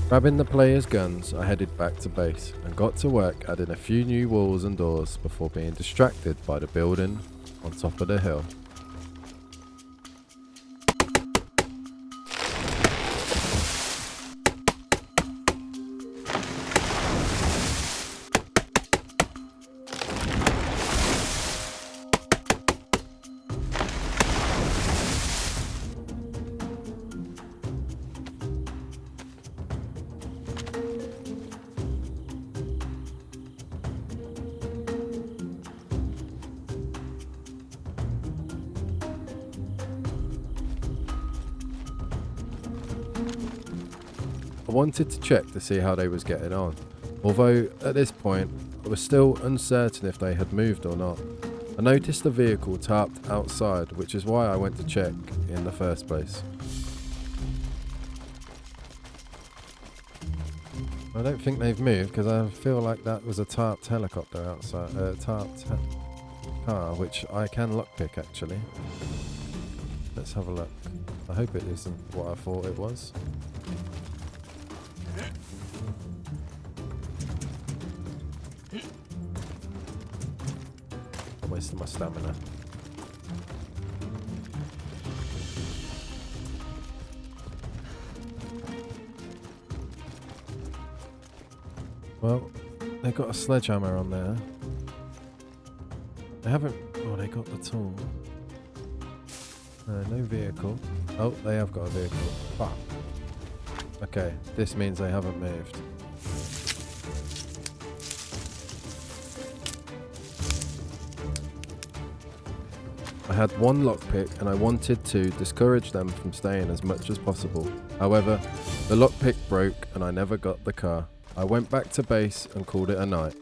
Grabbing the players' guns, I headed back to base and got to work adding a few new walls and doors before being distracted by the building on top of the hill. I wanted to check to see how they was getting on, although at this point I was still uncertain if they had moved or not. I noticed the vehicle tarped outside, which is why I went to check in the first place. I don't think they've moved because I feel like that was a tarped helicopter outside, tarped car, which I can lockpick actually. Let's have a look. I hope it isn't what I thought it was. I'm wasting my stamina. Well, they got a sledgehammer on there. They haven't... Oh, they got the tool. No vehicle. Oh, they have got a vehicle. Fuck. Okay, this means they haven't moved. I had one lockpick and I wanted to discourage them from staying as much as possible. However, the lockpick broke and I never got the car. I went back to base and called it a night.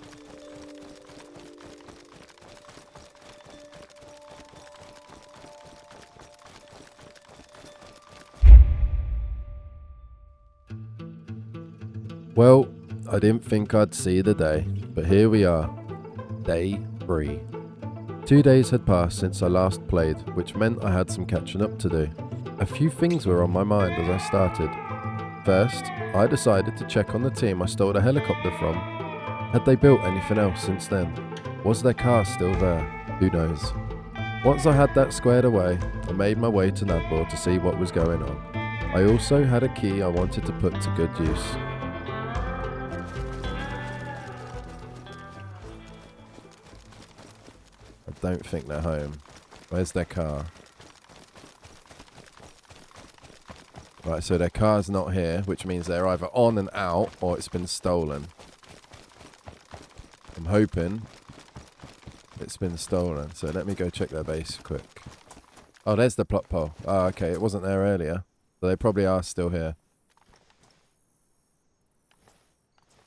Well, I didn't think I'd see the day, but here we are, day 3. 2 days had passed since I last played, which meant I had some catching up to do. A few things were on my mind as I started. First, I decided to check on the team I stole the helicopter from. Had they built anything else since then? Was their car still there? Who knows? Once I had that squared away, I made my way to Nadbor to see what was going on. I also had a key I wanted to put to good use. I don't think they're home. Where's their car? Right, so their car's not here, which means they're either on and out or it's been stolen. I'm hoping it's been stolen. So let me go check their base quick. Oh, there's the plot pole. Oh, okay. It wasn't there earlier. So they probably are still here.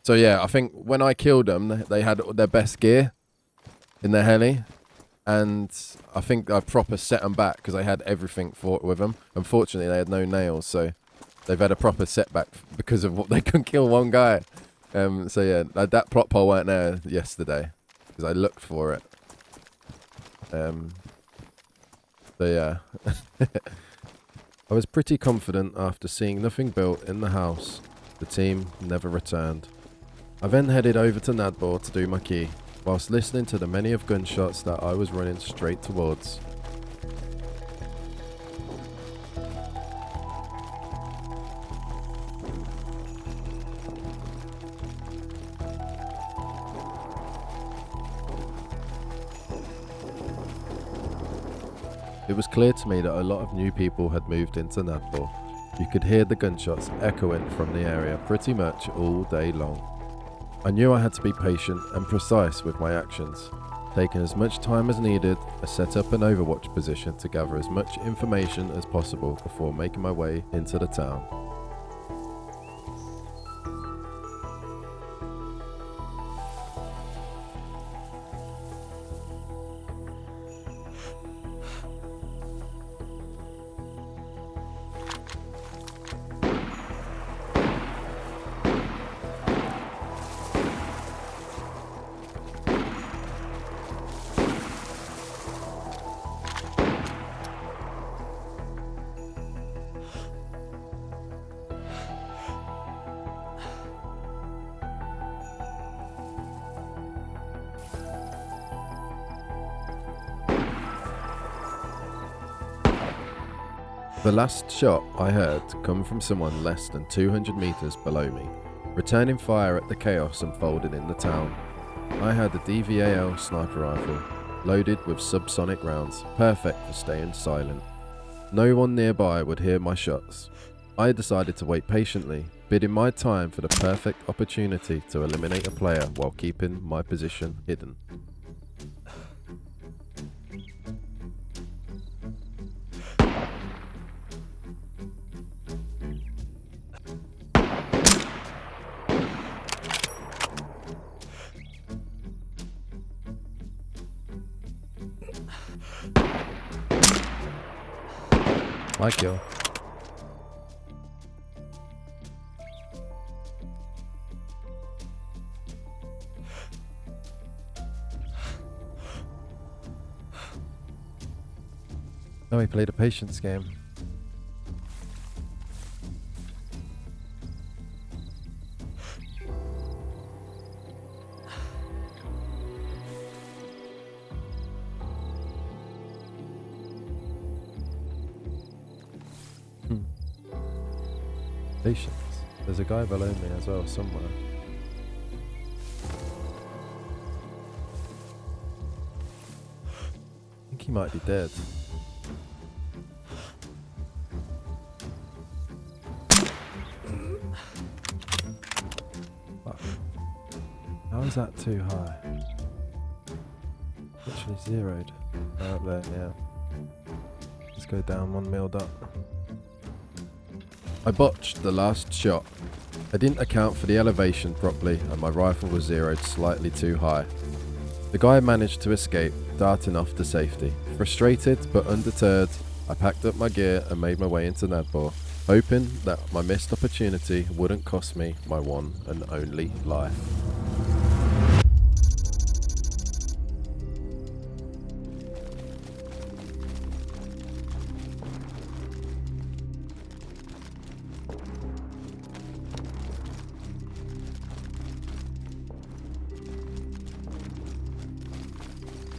So yeah, I think when I killed them, they had their best gear in their heli. And I think I proper set them back because they had everything with them. Unfortunately, they had no nails. So they've had a proper setback because of what they couldn't kill one guy. So yeah, that plot pole weren't there yesterday because I looked for it. So yeah, I was pretty confident after seeing nothing built in the house. The team never returned. I then headed over to Nadbor to do my key, whilst listening to the many of gunshots that I was running straight towards. It was clear to me that a lot of new people had moved into Nadbor. You could hear the gunshots echoing from the area pretty much all day long. I knew I had to be patient and precise with my actions, taking as much time as needed. I set up an overwatch position to gather as much information as possible before making my way into the town. The last shot I heard come from someone less than 200 meters below me, returning fire at the chaos unfolding in the town. I had a DVAL sniper rifle, loaded with subsonic rounds, perfect for staying silent. No one nearby would hear my shots. I decided to wait patiently, bidding my time for the perfect opportunity to eliminate a player while keeping my position hidden. My kill. Oh, he played a patience game. Patience. There's a guy below me as well, somewhere. I think he might be dead. Fuck. How is that too high? Literally zeroed. Oh, up there, yeah. Let's go down 1 mil up. I botched the last shot. I didn't account for the elevation properly and my rifle was zeroed slightly too high. The guy managed to escape, darting off to safety. Frustrated but undeterred, I packed up my gear and made my way into Nadbor, hoping that my missed opportunity wouldn't cost me my one and only life.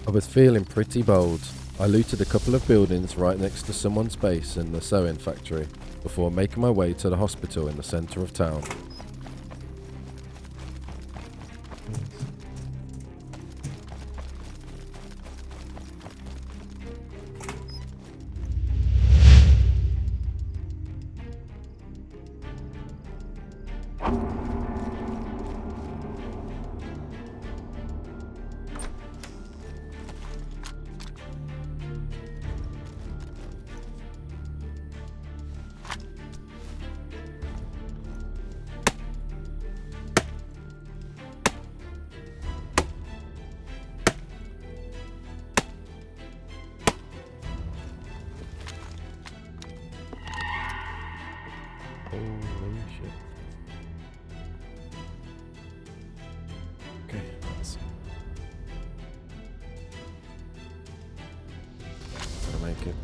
I was feeling pretty bold. I looted a couple of buildings right next to someone's base in the sewing factory before making my way to the hospital in the centre of town. Holy shit. Okay, let's gonna make it.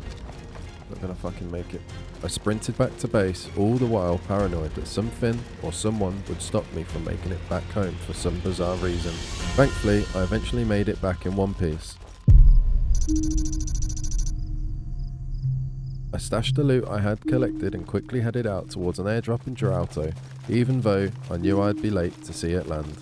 Not gonna fucking make it. I sprinted back to base, all the while paranoid that something or someone would stop me from making it back home for some bizarre reason. Thankfully, I eventually made it back in one piece. I stashed the loot I had collected and quickly headed out towards an airdrop in Geralto, even though I knew I'd be late to see it land.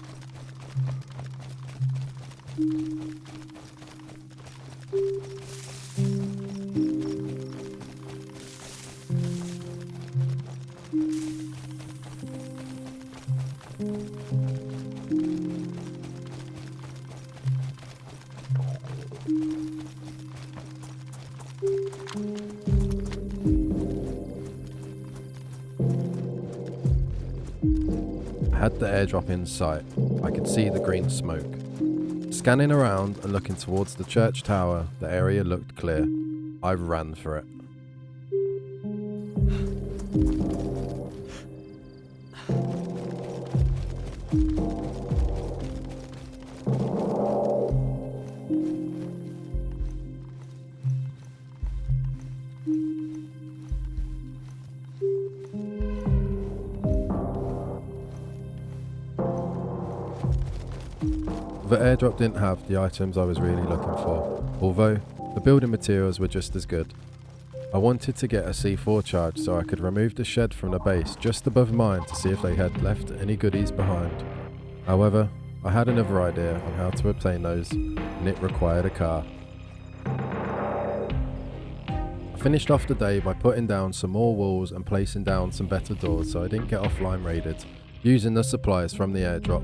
I had the airdrop in sight. I could see the green smoke. Scanning around and looking towards the church tower, the area looked clear. I ran for it. The airdrop didn't have the items I was really looking for, although the building materials were just as good. I wanted to get a C4 charge so I could remove the shed from the base just above mine to see if they had left any goodies behind. However, I had another idea on how to obtain those, and it required a car. I finished off the day by putting down some more walls and placing down some better doors so I didn't get offline raided, using the supplies from the airdrop.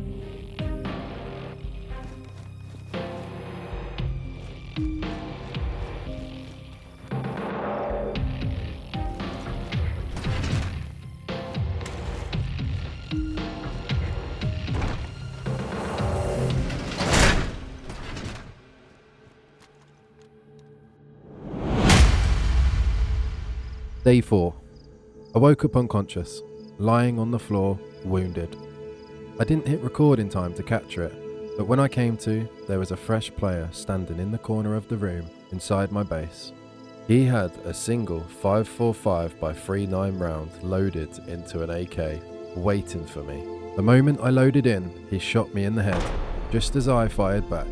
Day 4. I woke up unconscious, lying on the floor, wounded. I didn't hit record in time to capture it, but when I came to, there was a fresh player standing in the corner of the room inside my base. He had a single 5.45 by 3.9 round loaded into an AK, waiting for me. The moment I loaded in, he shot me in the head, just as I fired back.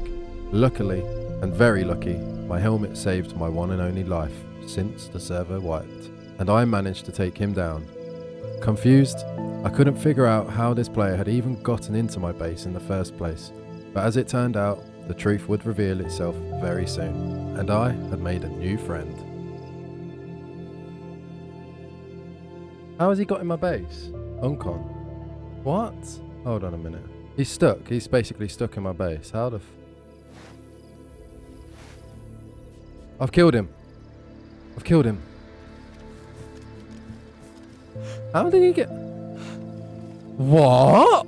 Luckily, and very lucky, my helmet saved my one and only life since the server wiped, and I managed to take him down. Confused, I couldn't figure out how this player had even gotten into my base in the first place, but as it turned out, the truth would reveal itself very soon, and I had made a new friend. How has he got in my base? Uncon. What? Hold on a minute. He's stuck. He's basically stuck in my base. How the f... I've killed him. I've killed him. How did he get... What?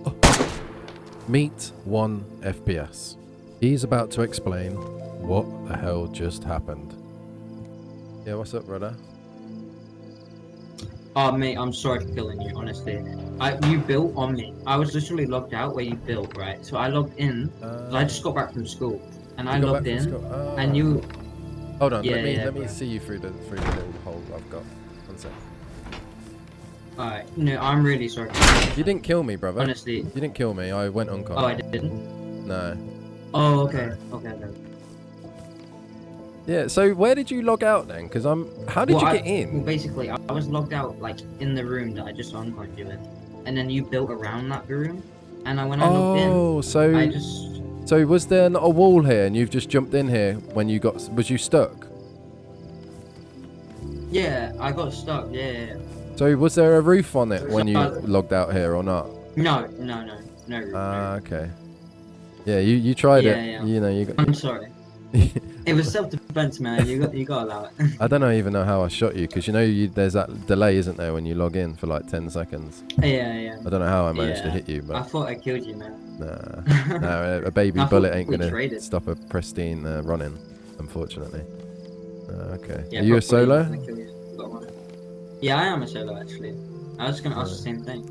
Meet 1 FPS. He's about to explain what the hell just happened. Yeah, what's up, brother? Oh, mate, I'm sorry for killing you, honestly. You built on me. I was literally logged out where you built, right? So I logged in. So I just got back from school, and I logged in, and you. Hold on, Yeah, let me bro. see you through the little hole I've got. One sec. Alright, no, I'm really sorry. You didn't kill me, brother. Honestly. You didn't kill me. I went unconscious. Oh, I didn't. No. Oh, okay. Okay. Yeah, so where did you log out then? Because how did you get in? Well, basically, I was logged out like in the room that I just uncoined you in, and then you built around that room, and when I logged in, I just. So was there not a wall here, and you've just jumped in here when you got? Was you stuck? Yeah, I got stuck. Yeah. So was there a roof on it when you logged out here or not? No roof. Ah, okay. Yeah, you tried it. Yeah. You know, you got. I'm sorry. It was self-defense, man. You got to allow it. I don't even know how I shot you, because you know there's that delay, isn't there, when you log in for like 10 seconds? Yeah. I don't know how I managed to hit you, but I thought I killed you, man. Nah, a baby bullet ain't gonna stop a pristine running, unfortunately. Okay. Yeah, Are you a solo? Yeah, I am a solo actually. I was gonna ask the same thing.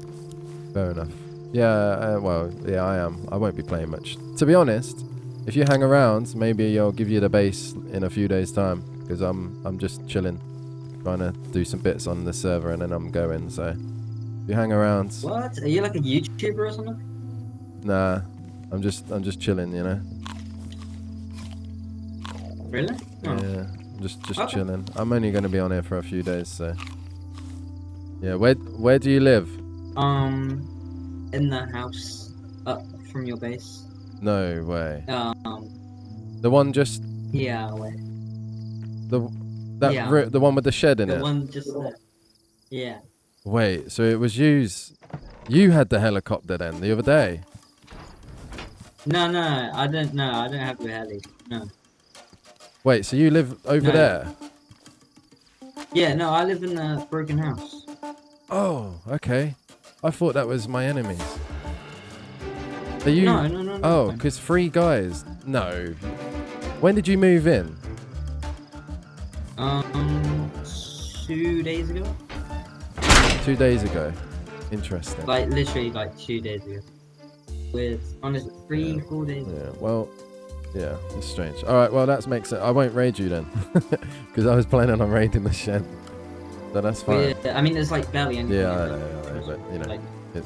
Fair enough. Yeah, well, yeah, I am. I won't be playing much. To be honest, if you hang around, maybe I'll give you the base in a few days' time, because I'm just chilling, trying to do some bits on the server, and then I'm going. So if you hang around. What? Are you like a YouTuber or something? Nah, I'm just chilling, you know. Really? Oh. Yeah, just chilling. I'm only going to be on here for a few days, so. Yeah, where do you live? In the house up from your base. No way. The one just. Yeah, wait. The one with the shed in it. The one just there. Yeah. Wait, so it was you had the helicopter then the other day? No, I don't have the heli. No. Wait, so you live over there? Yeah, no, I live in a broken house. Oh, okay. I thought that was my enemies. Are you? No. Oh, because 3 guys. No. When did you move in? 2 days ago. 2 days ago. Interesting. Like literally, like 2 days ago. With honestly 4 days. Yeah. Well. Yeah, it's strange. All right. Well, that makes it. I won't raid you then, because I was planning on raiding the shed. So that's fine. Yeah, I mean, there's like barely anything. Yeah, I know, but you know, like,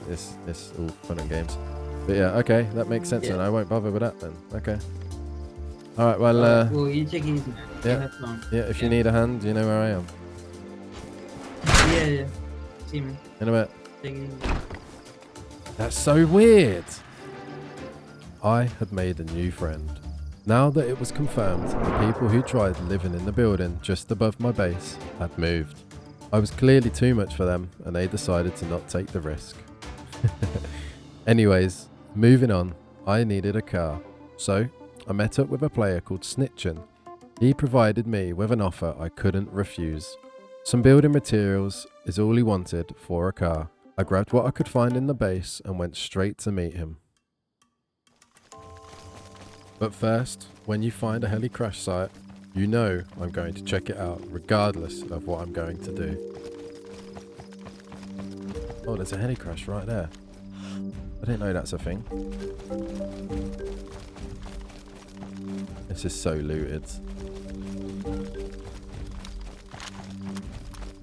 it's all fun and games. But yeah, okay, that makes sense. Then I won't bother with that then. Okay. All right. Well. Well, you take it easy, man. Yeah. Yeah. If you need a hand, you know where I am. Yeah. See me. In a bit. Take it easy. That's so weird. I had made a new friend. Now that it was confirmed, the people who tried living in the building just above my base had moved. I was clearly too much for them, and they decided to not take the risk. Anyways, moving on, I needed a car. So, I met up with a player called Snitchin. He provided me with an offer I couldn't refuse. Some building materials is all he wanted for a car. I grabbed what I could find in the base and went straight to meet him. But first, when you find a heli crash site, you know I'm going to check it out regardless of what I'm going to do. Oh, there's a heli crash right there. I didn't know that's a thing. This is so looted.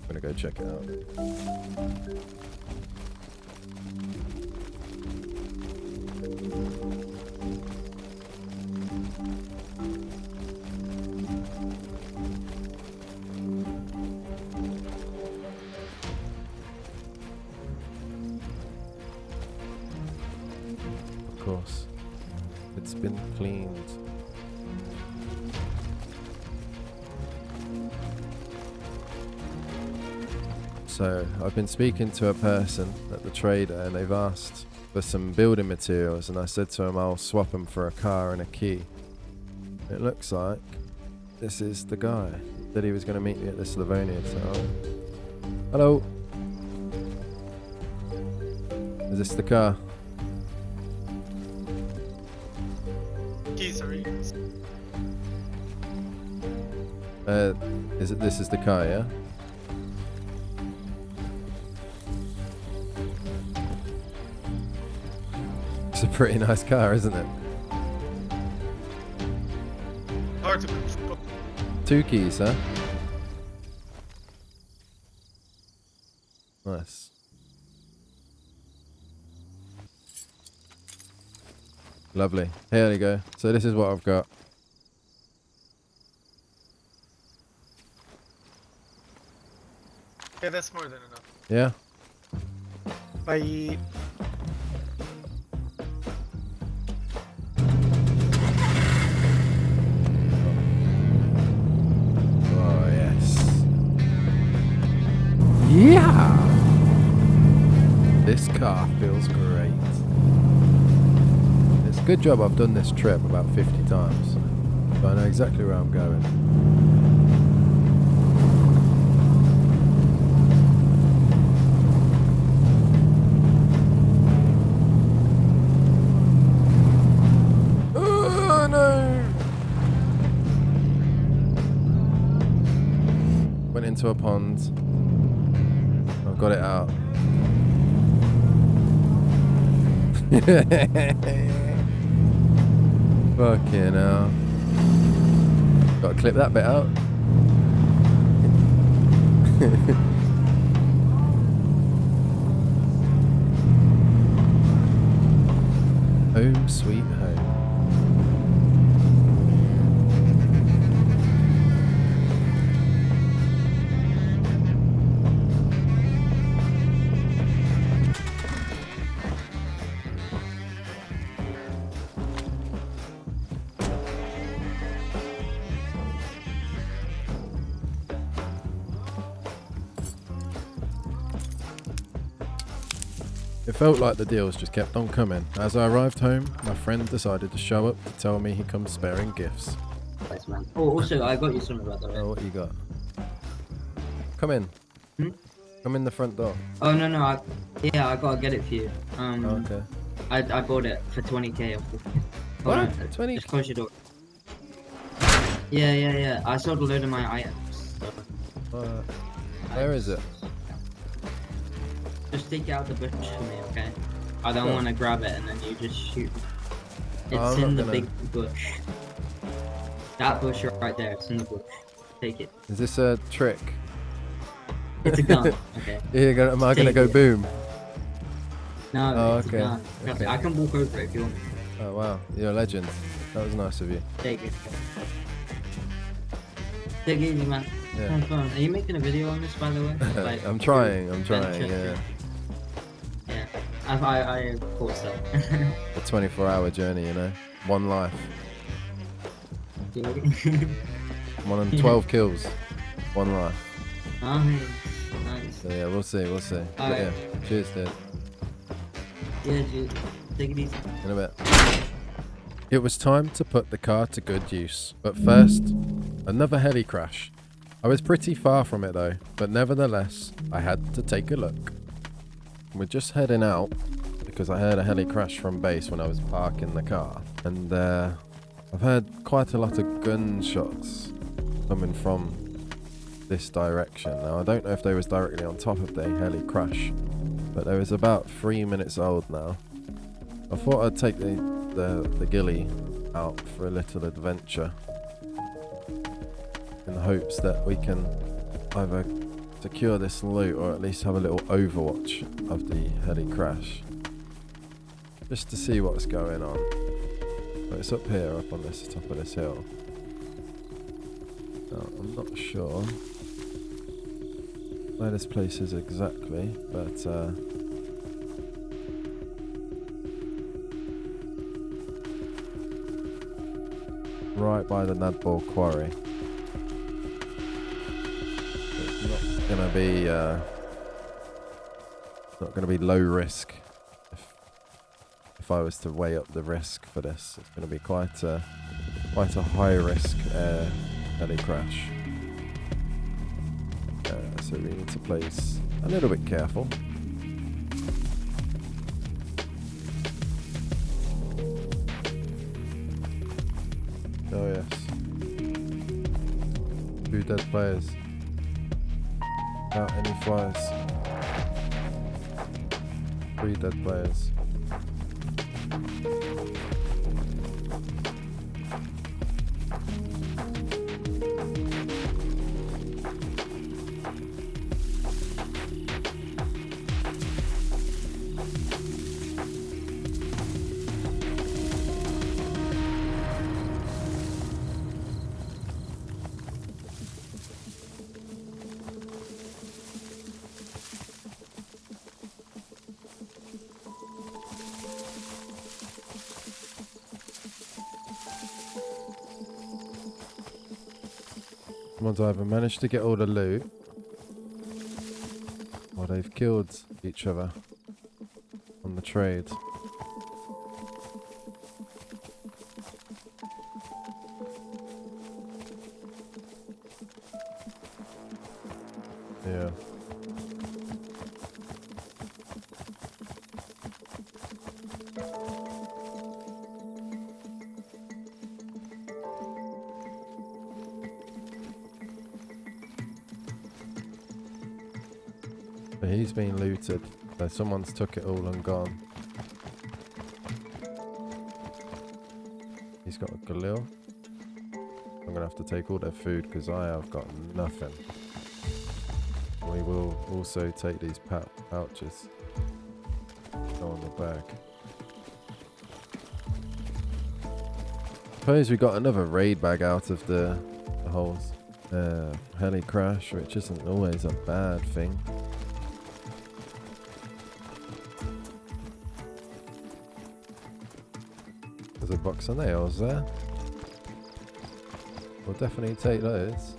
I'm gonna go check it out. Of course, it's been cleaned. So I've been speaking to a person at the trader, and they've asked for some building materials, and I said to him I'll swap them for a car and a key. It looks like this is the guy that he was going to meet me at this Livonia. So, hello. Is this the car? This is the car, yeah? It's a pretty nice car, isn't it? Hard to 2 keys, huh? Nice. Lovely. Here we go. So this is what I've got. Yeah, that's more than enough. Yeah? Bye. Oh, yes. Yeah! This car feels great. It's a good job I've done this trip about 50 times. So I know exactly where I'm going. Oh, no! Went into a pond. I've got it out. Fucking hell. Gotta clip that bit out. Home sweet home. It felt like the deals just kept on coming. As I arrived home, my friend decided to show up to tell me he comes sparing gifts. Thanks, man. Oh, also, I got you something, by the way. Oh, what you got? Come in. Hmm? Come in the front door. Oh, no, I gotta get it for you. Oh, okay. I bought it for 20k. What? No, 20? Just close your door. Yeah. I sold a load of my items. So Where is it? just take it out the bush for me, okay? I don't Sure. want to grab it and then you just shoot. It's I'm in not the gonna- big bush. That bush right there, it's in the bush. Take it. Is this a trick? It's a gun, okay? Am I gonna Take go it. boom? No, Oh, it's okay, a gun. Trust me, okay. I can walk over it if you want. Oh wow, you're a legend. That was nice of you. Take it. Take it easy, man. Yeah. Have fun. Are you making a video on this, by the way? Like, I'm trying, adventure? yeah. Yeah. I thought so. A 24-hour journey, you know? One life. One and 12 kills. One life. Nice. So yeah, we'll see. But Alright. yeah, cheers dude. Yeah, dude. Take it easy. In a bit. It was time to put the car to good use. But first, another heli crash. I was pretty far from it though, but nevertheless, I had to take a look. We're just heading out because I heard a heli crash from base when I was parking the car. And I've heard quite a lot of gunshots coming from this direction. Now I don't know if they was directly on top of the heli crash, but they was about 3 minutes old now. I thought I'd take the ghillie out for a little adventure in the hopes that we can either secure this loot or at least have a little overwatch of the heli crash, just to see what's going on. But it's up here, up on this top of this hill. Now, I'm not sure where this place is exactly, but right by the Nadball Quarry. It's not gonna be low risk. If I was to weigh up the risk for this, it's gonna be quite a high risk heli crash. So we need to place a little bit careful. Oh yes. 2 dead players. Without any flies. 3 dead players. Someone's either managed to get all the loot, or they've killed each other on the trade. Yeah. But he's been looted, so someone's took it all and gone. He's got a galil. I'm gonna have to take all their food because I have got nothing. We will also take these pouches. Go on the bag. Suppose we got another raid bag out of the holes. Heli crash, which isn't always a bad thing. There's a box of nails there. We'll definitely take those.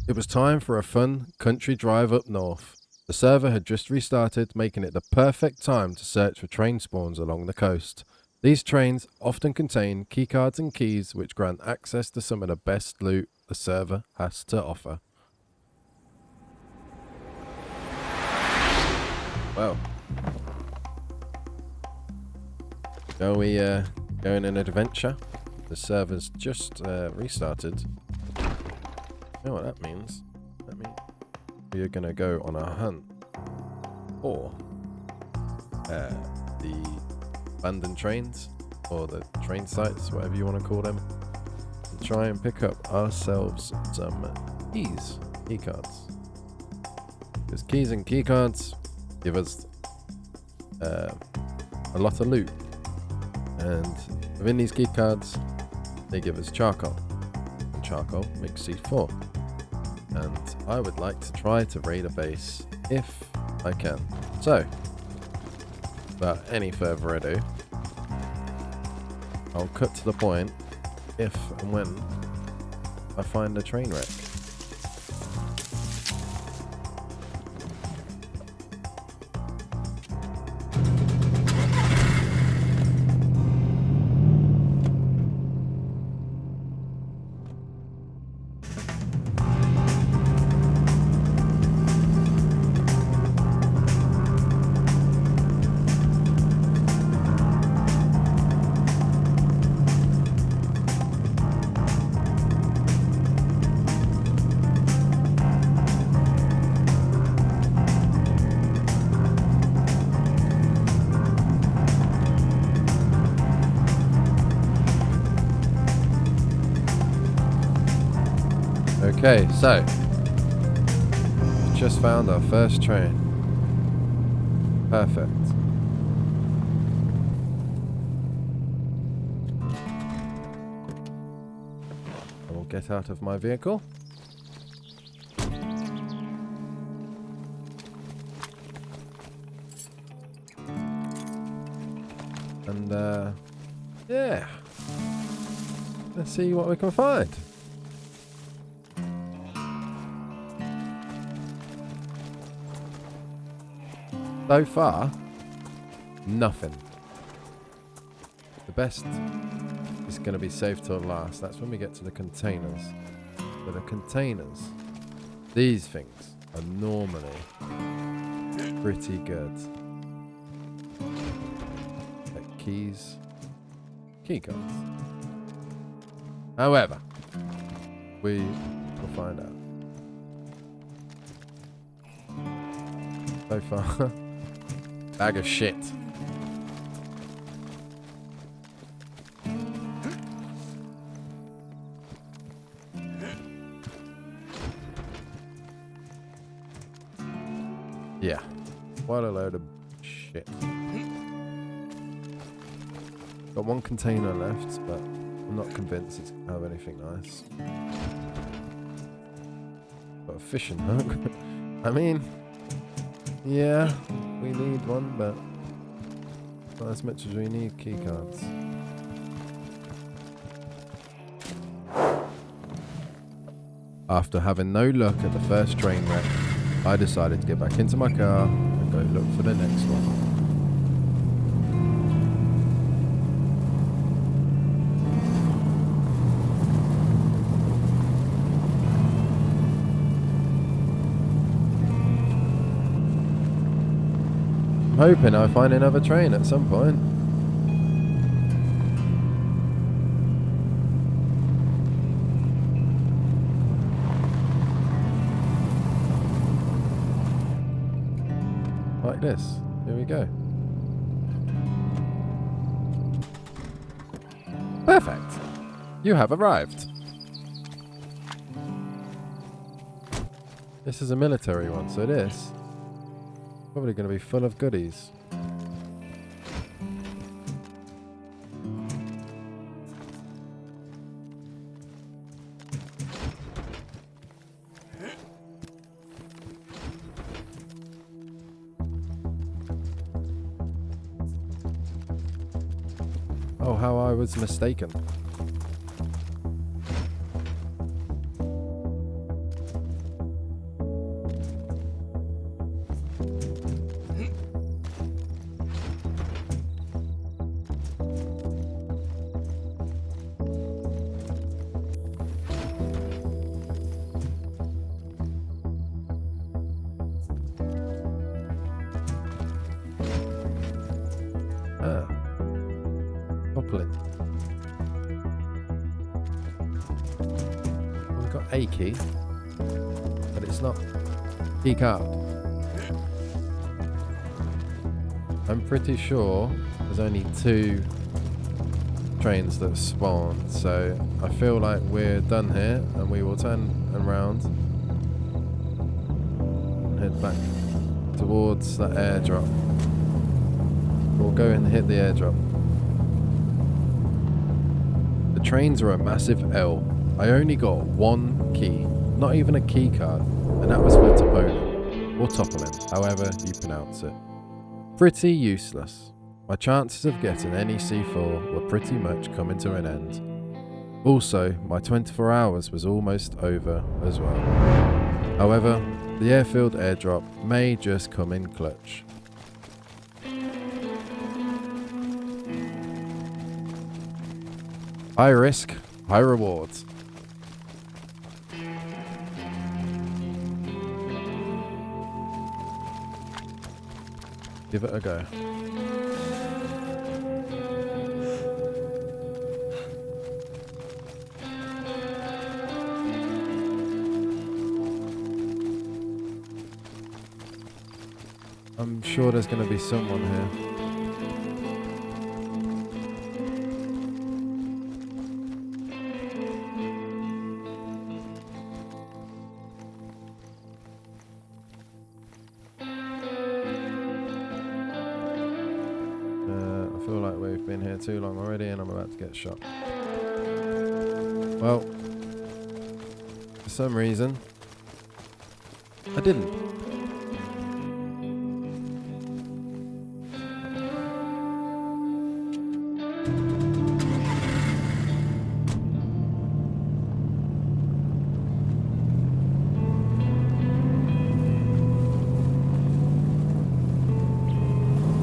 It was time for a fun country drive up north. The server had just restarted, making it the perfect time to search for train spawns along the coast. These trains often contain keycards and keys which grant access to some of the best loot the server has to offer. Well, shall we go on an adventure? The server's just restarted. You know what that means? That means we are going to go on a hunt for the abandoned trains, or the train sites, whatever you want to call them, and try and pick up ourselves some key cards. Because keys and key cards give us a lot of loot, and within these key cards, they give us charcoal, and charcoal makes C4. And I would like to try to raid a base if I can. So, without any further ado, I'll cut to the point if and when I find a train wreck. Okay, so we just found our first train. Perfect. I will get out of my vehicle. And yeah. Let's see what we can find. So far, nothing. The best is going to be saved till last. That's when we get to the containers. But the containers, these things, are normally pretty good. Like keys, key cards. However, we will find out. So far, bag of shit. Yeah, quite a load of shit. Got one container left, but I'm not convinced it's going to have anything nice. Got a fishing hook. I mean, yeah, we need one, but not as much as we need key cards. After having no luck at the first train wreck, I decided to get back into my car and go look for the next one. I'm hoping I find another train at some point. Like this. Here we go. Perfect. You have arrived. This is a military one, so this probably going to be full of goodies. Oh, how I was mistaken. We've got a key, but it's not key card. I'm pretty sure there's only 2 trains that spawn, so I feel like we're done here, and we will turn around and head back towards that airdrop. We'll go and hit the airdrop. The trains are a massive L. I only got 1 key, not even a key card, and that was for Topolin, or Topolin, however you pronounce it. Pretty useless. My chances of getting any C4 were pretty much coming to an end. Also, my 24 hours was almost over as well. However, the airfield airdrop may just come in clutch. High risk, high rewards. Give it a go. I'm sure there's going to be someone here. I feel like we've been here too long already and I'm about to get shot. Well, for some reason, I didn't.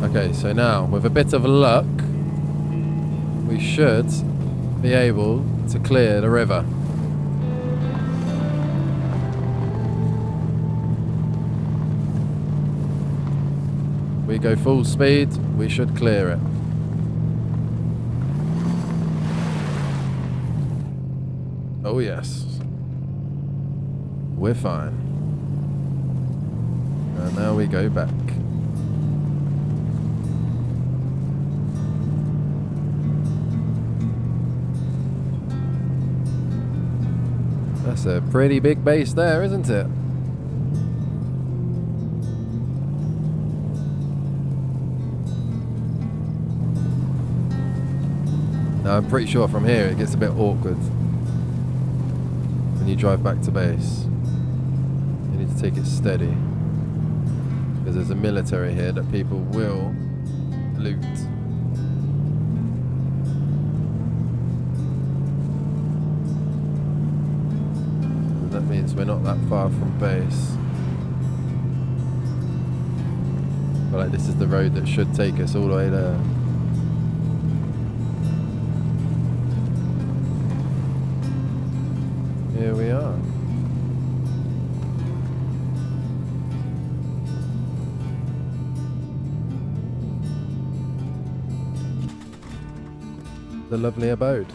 Okay, so now, with a bit of luck, we should be able to clear the river. We go full speed, we should clear it. Oh yes. We're fine. And now we go back. That's a pretty big base there, isn't it? Now, I'm pretty sure from here it gets a bit awkward when you drive back to base. You need to take it steady, because there's a military here that people will loot. And that means we're not that far from base. But like, this is the road that should take us all the way there. Here we are. The lovely abode.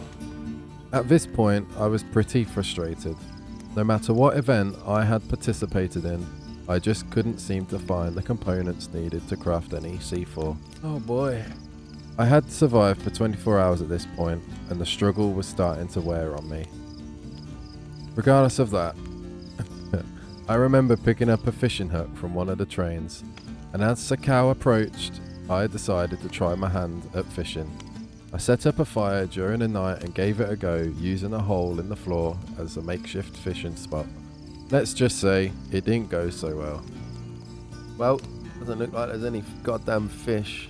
At this point, I was pretty frustrated. No matter what event I had participated in, I just couldn't seem to find the components needed to craft any C4. Oh boy. I had survived for 24 hours at this point, and the struggle was starting to wear on me. Regardless of that, I remember picking up a fishing hook from one of the trains, and as Sakau approached, I decided to try my hand at fishing. I set up a fire during the night and gave it a go using a hole in the floor as a makeshift fishing spot. Let's just say it didn't go so well. Well, doesn't look like there's any goddamn fish.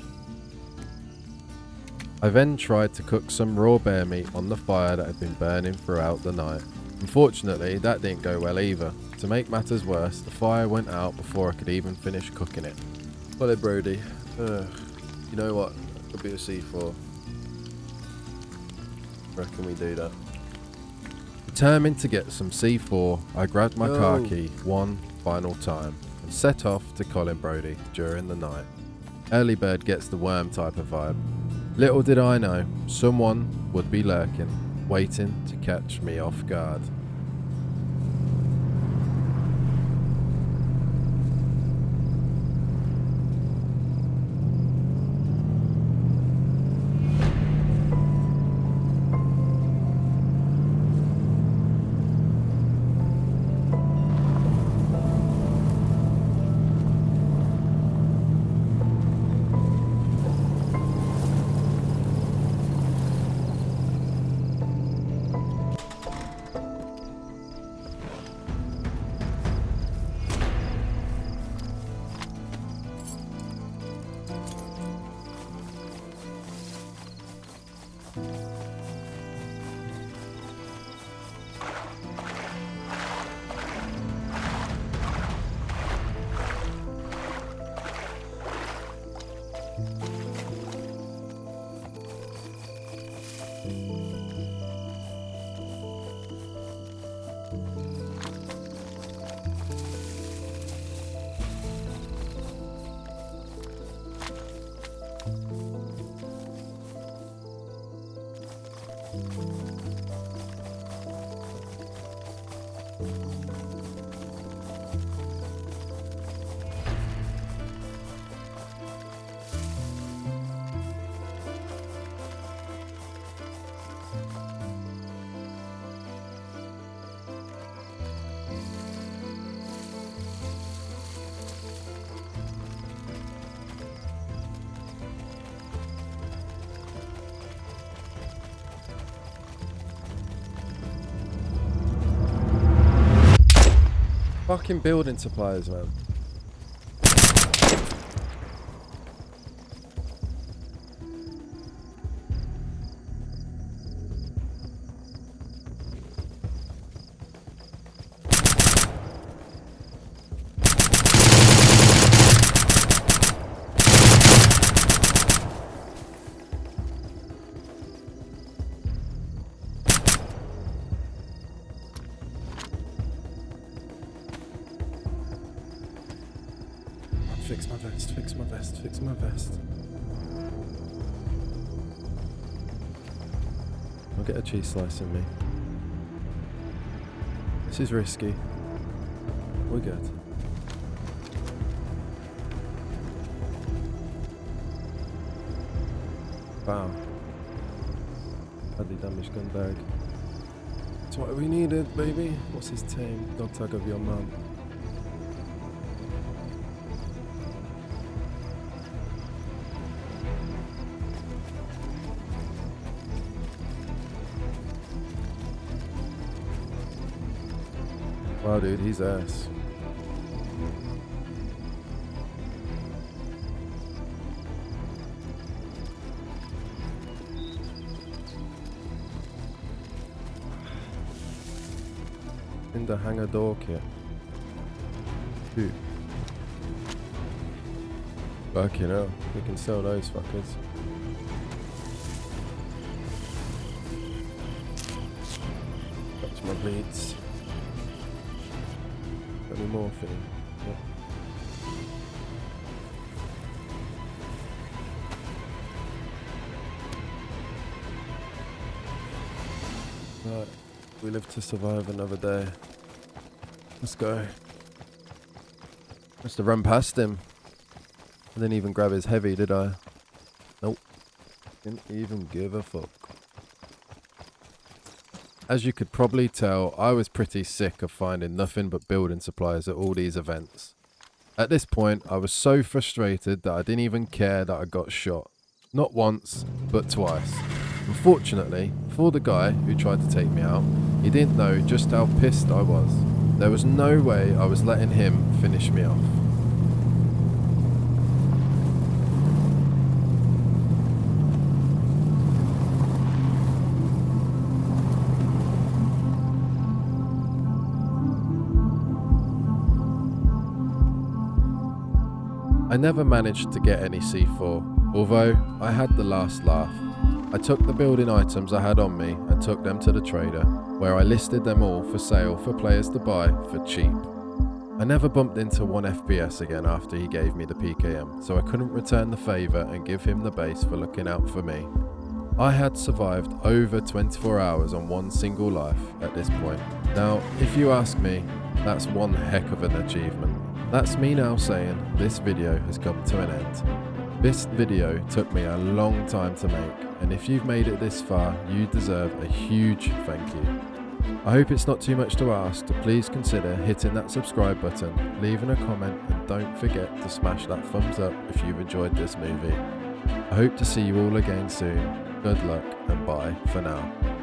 I then tried to cook some raw bear meat on the fire that had been burning throughout the night. Unfortunately, that didn't go well either. To make matters worse, the fire went out before I could even finish cooking it. Well, Brody, you know what? That could be a C4. Reckon we do that. Determined to get some C4, I grabbed my car key one final time and set off to Colin Brody during the night. Early bird gets the worm type of vibe. Little did I know, someone would be lurking, waiting to catch me off guard. Fucking building supplies, man. Fix my vest, fix my vest, fix my vest. I'll get a cheese slice in me. This is risky. We're good. Wow. Badly damaged gun bag. That's what we needed, baby. What's his team? Dog tag of your mum. Wow, dude, he's ass. In the hangar door kit. Dude. Fucking hell, we can sell those fuckers. Touch my bleeds. Any morphine? Yep. Right, we live to survive another day. Let's go. Must have run past him. I didn't even grab his heavy, did I? Nope. Didn't even give a fuck. As you could probably tell, I was pretty sick of finding nothing but building supplies at all these events. At this point, I was so frustrated that I didn't even care that I got shot. Not once, but twice. Unfortunately, for the guy who tried to take me out, he didn't know just how pissed I was. There was no way I was letting him finish me off. I never managed to get any C4, although I had the last laugh. I took the building items I had on me and took them to the trader, where I listed them all for sale for players to buy for cheap. I never bumped into 1 FPS again after he gave me the PKM, so I couldn't return the favour and give him the base for looking out for me. I had survived over 24 hours on one single life at this point. Now, if you ask me, that's one heck of an achievement. That's me now saying this video has come to an end. This video took me a long time to make, and if you've made it this far, you deserve a huge thank you. I hope it's not too much to ask to please consider hitting that subscribe button, leaving a comment, and don't forget to smash that thumbs up if you've enjoyed this movie. I hope to see you all again soon. Good luck and bye for now.